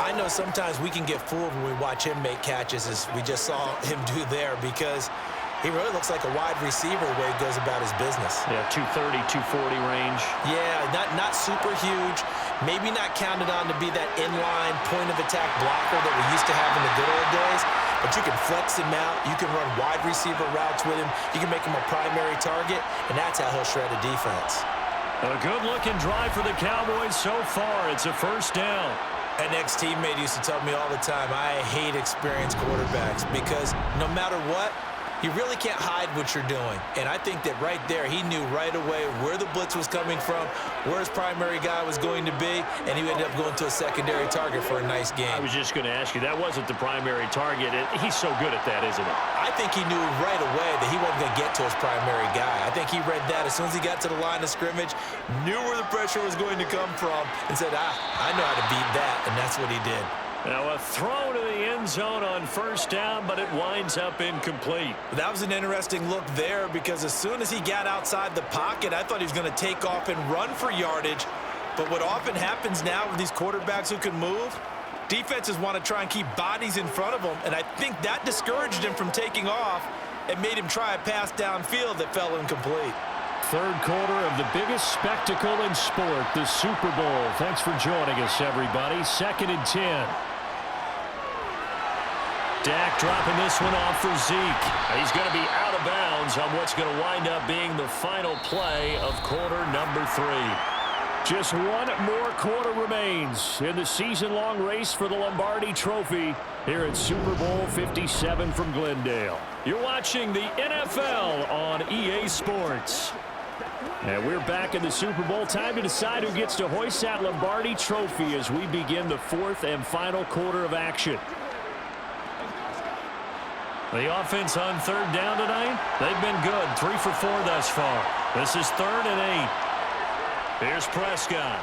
I know sometimes we can get fooled when we watch him make catches, as we just saw him do there, because he really looks like a wide receiver the way he goes about his business. Yeah, 230, 240 range. Yeah, not super huge. Maybe not counted on to be that inline point-of-attack blocker that we used to have in the good old days. But you can flex him out. You can run wide receiver routes with him. You can make him a primary target, and that's how he'll shred a defense. A good-looking drive for the Cowboys so far. It's a first down. An ex-teammate used to tell me all the time, I hate experienced quarterbacks because no matter what, you really can't hide what you're doing. And I think that right there, he knew right away where the blitz was coming from, where his primary guy was going to be, and he ended up going to a secondary target for a nice game. I was just going to ask you, that wasn't the primary target. He's so good at that, isn't he? I think he knew right away that he wasn't going to get to his primary guy. I think he read that as soon as he got to the line of scrimmage, knew where the pressure was going to come from, and said, I know how to beat that, and that's what he did. Now a throw to the end zone on first down, but it winds up incomplete. That was an interesting look there because as soon as he got outside the pocket, I thought he was going to take off and run for yardage. But what often happens now with these quarterbacks who can move, defenses want to try and keep bodies in front of them, and I think that discouraged him from taking off and made him try a pass downfield that fell incomplete. Third quarter of the biggest spectacle in sport, the Super Bowl. Thanks for joining us, everybody. 2nd and 10. Dak dropping this one off for Zeke. He's going to be out of bounds on what's going to wind up being the final play of quarter number 3. Just one more quarter remains in the season-long race for the Lombardi Trophy here at Super Bowl 57 from Glendale. You're watching the NFL on EA Sports. And we're back in the Super Bowl. Time to decide who gets to hoist that Lombardi Trophy as we begin the 4th and final quarter of action. The offense on 3rd down tonight, they've been good. 3 for 4 thus far. This is 3rd and 8. Here's Prescott.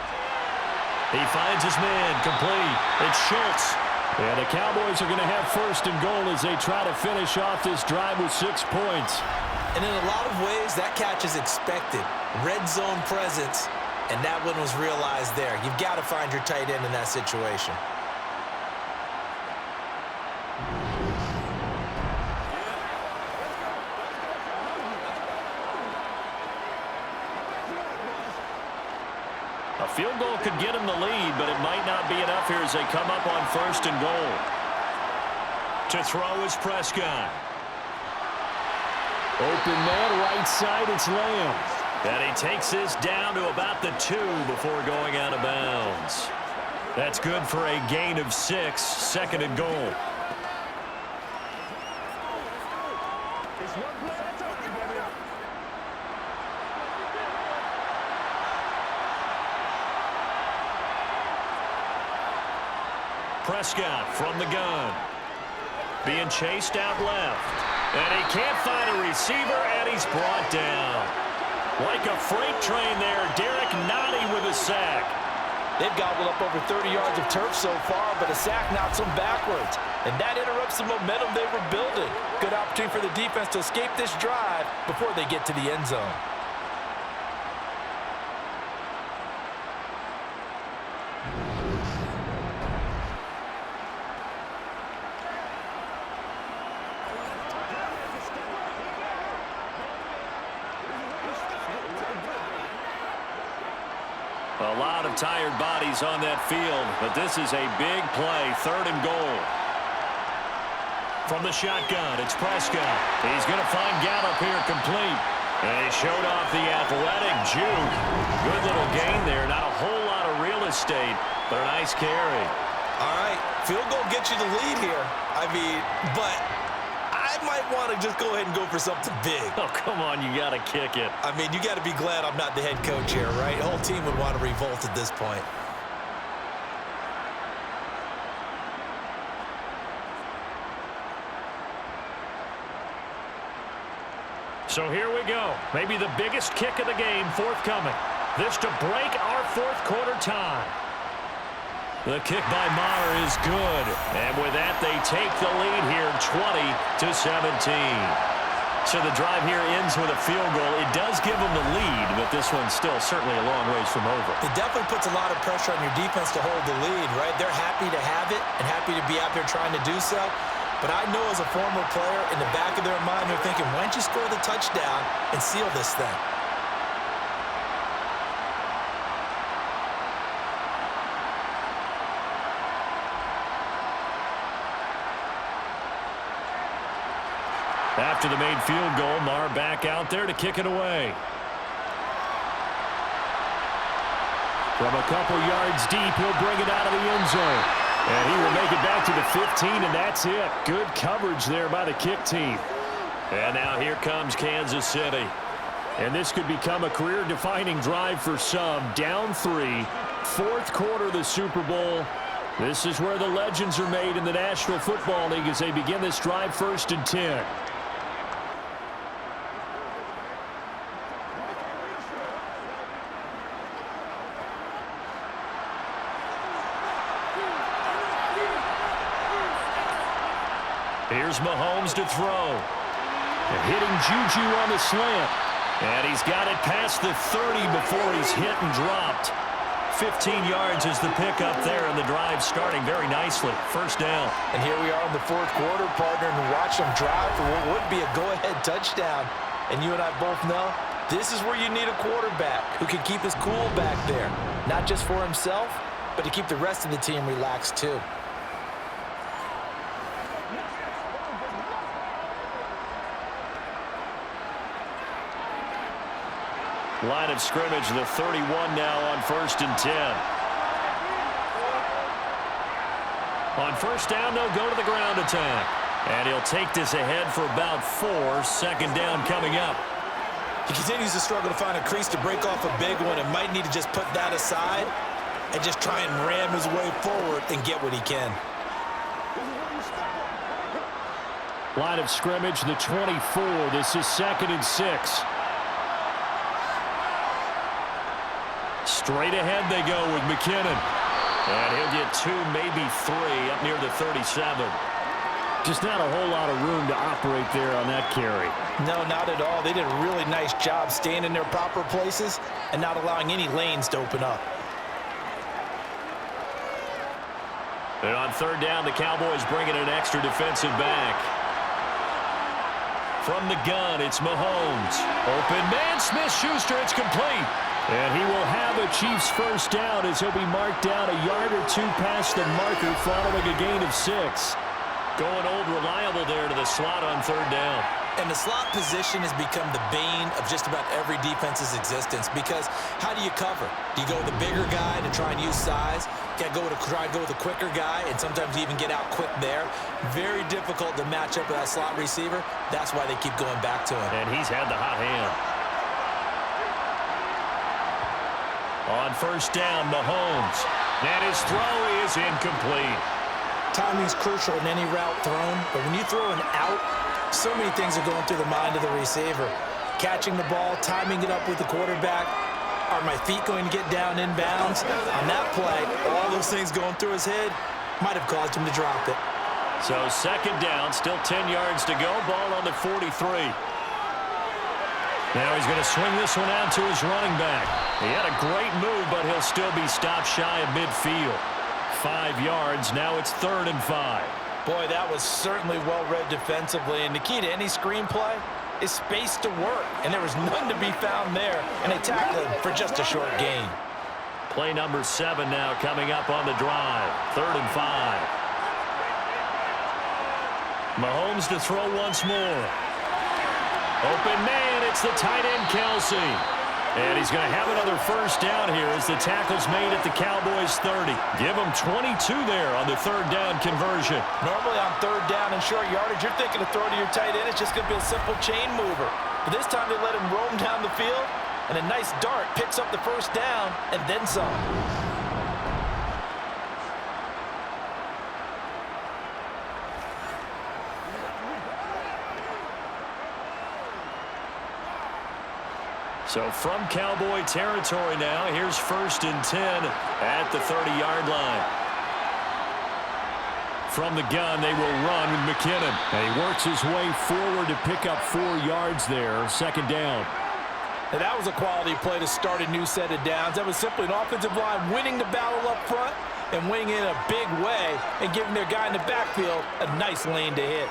He finds his man, complete. It's Schultz. And the Cowboys are going to have 1st and goal as they try to finish off this drive with 6 points. And in a lot of ways, that catch is expected. Red zone presence, and that one was realized there. You've got to find your tight end in that situation. A field goal could get him the lead, but it might not be enough here as they come up on 1st and goal. To throw is Prescott. Open man, right side, it's Lamb. And he takes this down to about the 2 before going out of bounds. That's good for a gain of 6, 2nd and goal. Prescott from the gun. Being chased out left. And he can't find a receiver, and he's brought down. Like a freight train there, Derek Nottie with a sack. They've gobbled up over 30 yards of turf so far, but a sack knocks them backwards. And that interrupts the momentum they were building. Good opportunity for the defense to escape this drive before they get to the end zone. A lot of tired bodies on that field, but this is a big play, 3rd and goal. From the shotgun, it's Prescott. He's going to find Gallup here complete. And he showed off the athletic juke. Good little gain there. Not a whole lot of real estate, but a nice carry. All right, field goal gets you the lead here. I mean, but I might want to just go ahead and go for something big. Oh, come on, you got to kick it. I mean, you got to be glad I'm not the head coach here, right? The whole team would want to revolt at this point. So here we go. Maybe the biggest kick of the game forthcoming. This to break our 4th quarter tie. The kick by Maher is good. And with that, they take the lead here 20-17. So the drive here ends with a field goal. It does give them the lead, but this one's still certainly a long ways from over. It definitely puts a lot of pressure on your defense to hold the lead, right? They're happy to have it and happy to be out there trying to do so. But I know as a former player, in the back of their mind, they're thinking, why don't you score the touchdown and seal this thing? After the made field goal, Maher back out there to kick it away. From a couple yards deep, he'll bring it out of the end zone. And he will make it back to the 15, and that's it. Good coverage there by the kick team. And now here comes Kansas City. And this could become a career-defining drive for some. Down 3, 4th quarter of the Super Bowl. This is where the legends are made in the National Football League as they begin this drive 1st and 10. Here's Mahomes to throw. And hitting Juju on the slant. And he's got it past the 30 before he's hit and dropped. 15 yards is the pickup there, and the drive starting very nicely. 1st down. And here we are in the 4th quarter, partner, and watch them drive for what would be a go-ahead touchdown. And you and I both know This is where you need a quarterback who can keep his cool back there, not just for himself, but to keep the rest of the team relaxed too. Line of scrimmage, the 31 now on 1st and 10. On 1st down, they'll go to the ground attack. And he'll take this ahead for about 4. 2nd down coming up. He continues to struggle to find a crease to break off a big one and might need to just put that aside and just try and ram his way forward and get what he can. Line of scrimmage, the 24. This is 2nd and 6. Straight ahead they go with McKinnon. And he'll get 2, maybe 3 up near the 37. Just not a whole lot of room to operate there on that carry. No, not at all. They did a really nice job staying in their proper places and not allowing any lanes to open up. And on 3rd down, the Cowboys bringing an extra defensive back. From the gun, it's Mahomes. Open man, Smith-Schuster, it's complete. And he will have a Chiefs 1st down as he'll be marked down a yard or 2 past the marker following a gain of 6. Going old reliable there to the slot on 3rd down. And the slot position has become the bane of just about every defense's existence because how do you cover? Do you go with the bigger guy to try and use size? You got to try to go with a quicker guy and sometimes even get out quick there. Very difficult to match up with that slot receiver. That's why they keep going back to him. And he's had the hot hand. On 1st down, Mahomes. And his throw is incomplete. Timing's crucial in any route thrown, but when you throw an out, so many things are going through the mind of the receiver. Catching the ball, timing it up with the quarterback. Are my feet going to get down in bounds? On that play, all those things going through his head might have caused him to drop it. So 2nd down, still 10 yards to go. Ball on the 43. Now he's going to swing this one out to his running back. He had a great move, but he'll still be stopped shy of midfield. 5 yards. Now it's 3rd and 5. Boy, that was certainly well-read defensively, and the key to any screenplay is space to work, and there was none to be found there, and they tackled him for just a short gain. Play number 7 now coming up on the drive. 3rd and 5. Mahomes to throw once more. Open man, it's the tight end Kelsey. And he's going to have another 1st down here as the tackle's made at the Cowboys 30. Give him 22 there on the 3rd down conversion. Normally on 3rd down and short yardage, you're thinking to throw to your tight end. It's just going to be a simple chain mover. But this time they let him roam down the field, and a nice dart picks up the 1st down and then some. So from Cowboy territory now, here's 1st and 10 at the 30-yard line. From the gun, they will run with McKinnon. And he works his way forward to pick up 4 yards there, 2nd down. Now that was a quality play to start a new set of downs. That was simply an offensive line winning the battle up front and winning in a big way and giving their guy in the backfield a nice lane to hit.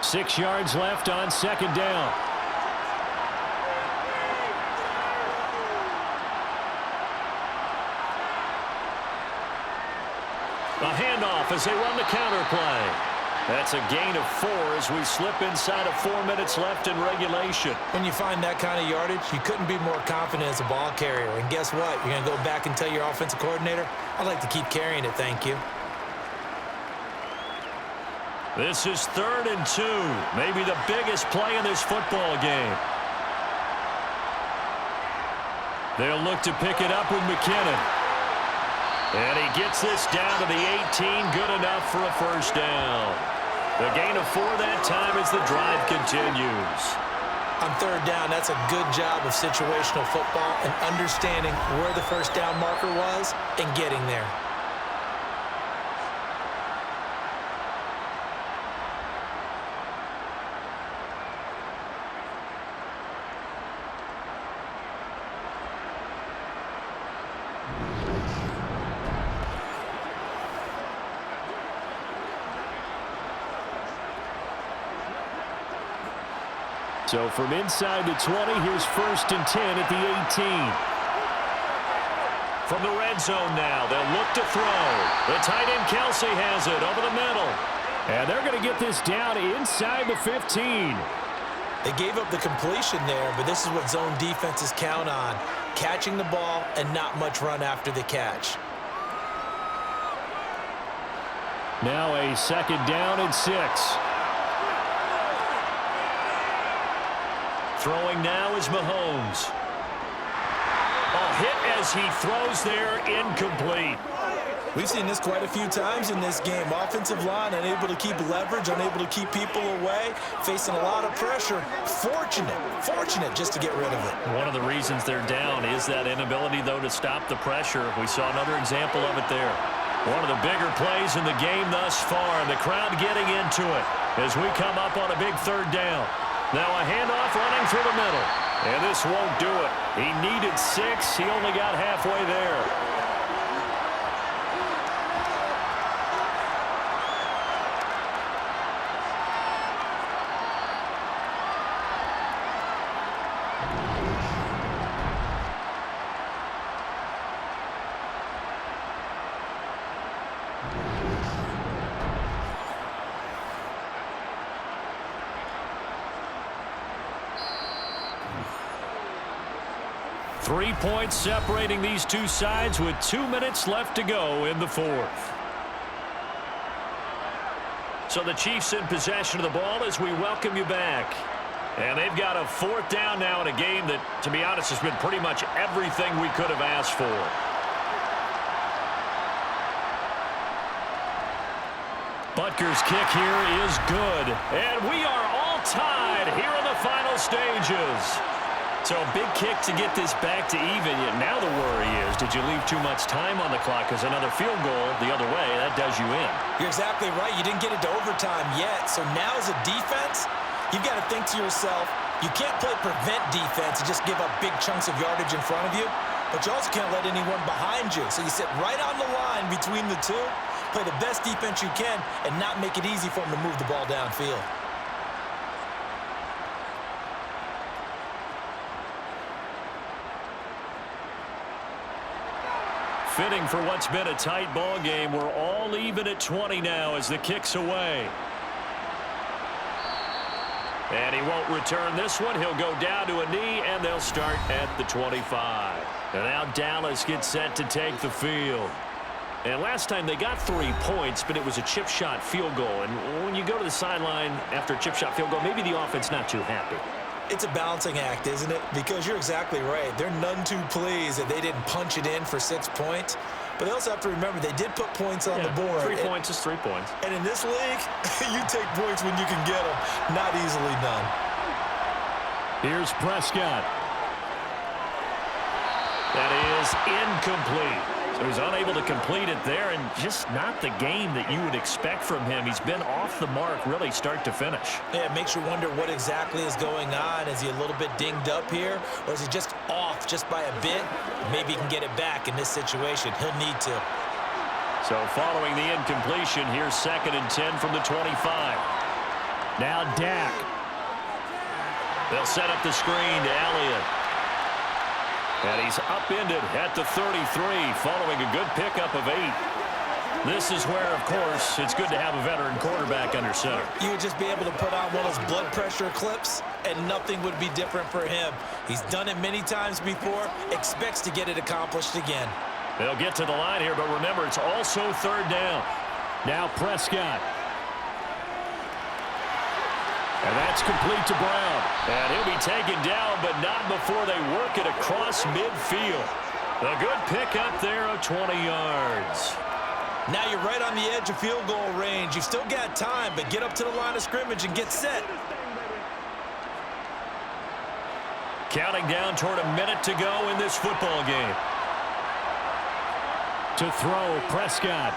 6 yards left on 2nd down. A handoff as they run the counter play. That's a gain of 4 as we slip inside of 4 minutes left in regulation. When you find that kind of yardage, you couldn't be more confident as a ball carrier. And guess what? You're going to go back and tell your offensive coordinator, I'd like to keep carrying it, thank you. This is 3rd and 2. Maybe the biggest play in this football game. They'll look to pick it up with McKinnon. And he gets this down to the 18. Good enough for a 1st down. The gain of 4 that time as the drive continues. On 3rd down, that's a good job of situational football and understanding where the 1st down marker was and getting there. So from inside the 20, here's 1st and 10 at the 18. From the red zone now, they'll look to throw. The tight end Kelsey has it over the middle. And they're going to get this down inside the 15. They gave up the completion there, but this is what zone defenses count on. Catching the ball and not much run after the catch. Now a 2nd down and 6. Throwing now is Mahomes. Hit as he throws there, incomplete. We've seen this quite a few times in this game. Offensive line unable to keep leverage, unable to keep people away, facing a lot of pressure. Fortunate just to get rid of it. One of the reasons they're down is that inability, though, to stop the pressure. We saw another example of it there. One of the bigger plays in the game thus far, and the crowd getting into it as we come up on a big 3rd down. Now a handoff running through the middle. And this won't do it. He needed 6. He only got halfway there. Three points separating these two sides with 2 minutes left to go in the 4th. So the Chiefs in possession of the ball as we welcome you back. And they've got a 4th down now in a game that, to be honest, has been pretty much everything we could have asked for. Butker's kick here is good. And we are all tied here in the final stages. So a big kick to get this back to even. Yet now the worry is, did you leave too much time on the clock? Because another field goal the other way, that does you in. You're exactly right. You didn't get it to overtime yet. So now as a defense, you've got to think to yourself, you can't play prevent defense and just give up big chunks of yardage in front of you. But you also can't let anyone behind you. So you sit right on the line between the two, play the best defense you can, and not make it easy for them to move the ball downfield. Fitting for what's been a tight ball game. We're all even at 20 now as the kick's away. And he won't return this one. He'll go down to a knee, and they'll start at the 25. And now Dallas gets set to take the field. And last time they got 3 points, but it was a chip shot field goal. And when you go to the sideline after a chip shot field goal, maybe the offense not too happy. It's a balancing act, isn't it? Because you're exactly right. They're none too pleased that they didn't punch it in for 6 points. But they also have to remember they did put points on the board. 3 points is 3 points. And in this league, you take points when you can get them. Not easily done. Here's Prescott. That is incomplete. So he's unable to complete it there, and just not the game that you would expect from him. He's been off the mark really start to finish. Yeah, it makes you wonder what exactly is going on. Is he a little bit dinged up here, or is he just off just by a bit? Maybe he can get it back in this situation. He'll need to. So following the incompletion, here's 2nd and 10 from the 25. Now Dak. They'll set up the screen to Elliott. And he's upended at the 33 following a good pickup of 8. This is where, of course, it's good to have a veteran quarterback under center. You would just be able to put on one of those blood pressure clips, and nothing would be different for him. He's done it many times before, expects to get it accomplished again. They'll get to the line here, but remember, it's also 3rd down. Now Prescott. And that's complete to Brown. And he'll be taken down, but not before they work it across midfield. A good pickup there of 20 yards. Now you're right on the edge of field goal range. You've still got time, but get up to the line of scrimmage and get set. Counting down toward a minute to go in this football game. To throw, Prescott.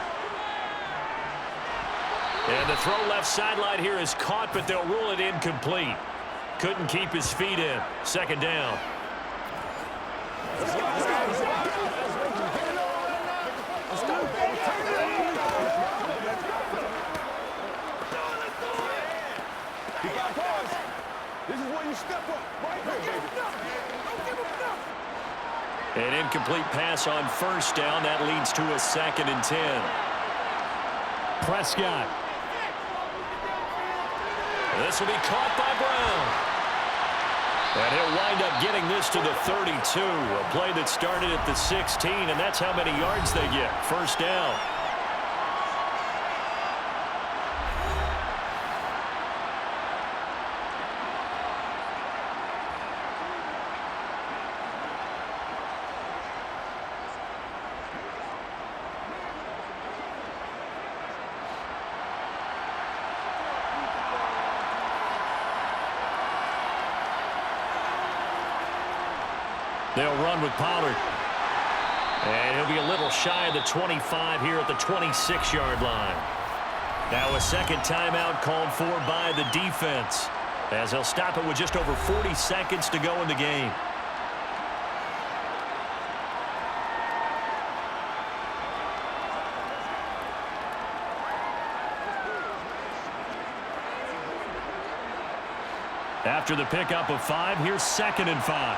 And the throw left sideline here is caught, but they'll rule it incomplete. Couldn't keep his feet in. 2nd down. This is where you step up. Right here, baby. Don't give him nothing. An incomplete pass on first down. That leads to a 2nd and 10. Prescott. This will be caught by Brown. And he'll wind up getting this to the 32. A play that started at the 16, and that's how many yards they get. First down. They'll run with Pollard. And he'll be a little shy of the 25 here at the 26-yard line. Now a second timeout called for by the defense, as they'll stop it with just over 40 seconds to go in the game. After the pickup of 5, here's 2nd and 5.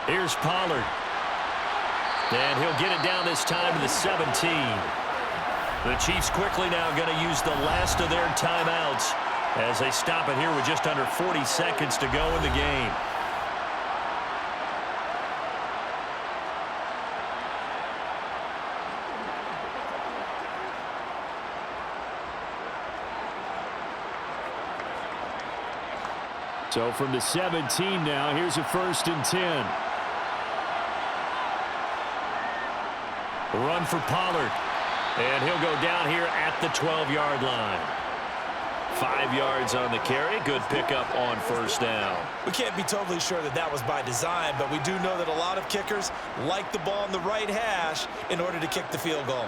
Here's Pollard. And he'll get it down this time to the 17. The Chiefs quickly now going to use the last of their timeouts as they stop it here with just under 40 seconds to go in the game. So from the 17 now, here's a 1st and 10. Run for Pollard. And he'll go down here at the 12-yard line. 5 yards on the carry. Good pickup on first down. We can't be totally sure that that was by design, but we do know that a lot of kickers like the ball in the right hash in order to kick the field goal.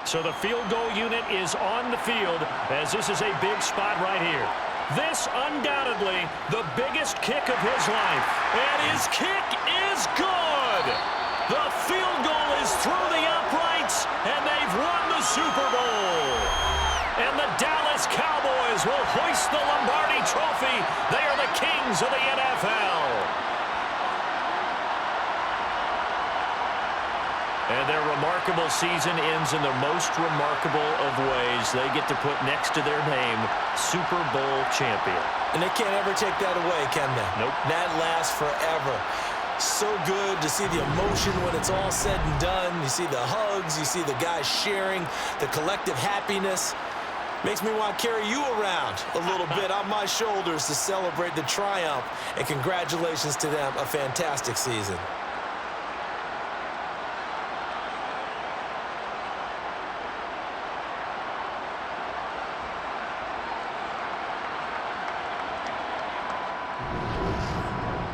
So the field goal unit is on the field as this is a big spot right here. This undoubtedly the biggest kick of his life. And his kick is good. The field goal is through the uprights, and they've won the Super Bowl. And the Dallas Cowboys will hoist the Lombardi Trophy. They are the kings of the NFL. And their remarkable season ends in the most remarkable of ways. They get to put next to their name, Super Bowl champion. And they can't ever take that away, can they? Nope. That lasts forever. So good to see the emotion when it's all said and done. You see the hugs, you see the guys sharing, the collective happiness. Makes me want to carry you around a little bit on my shoulders to celebrate the triumph. And congratulations to them, a fantastic season.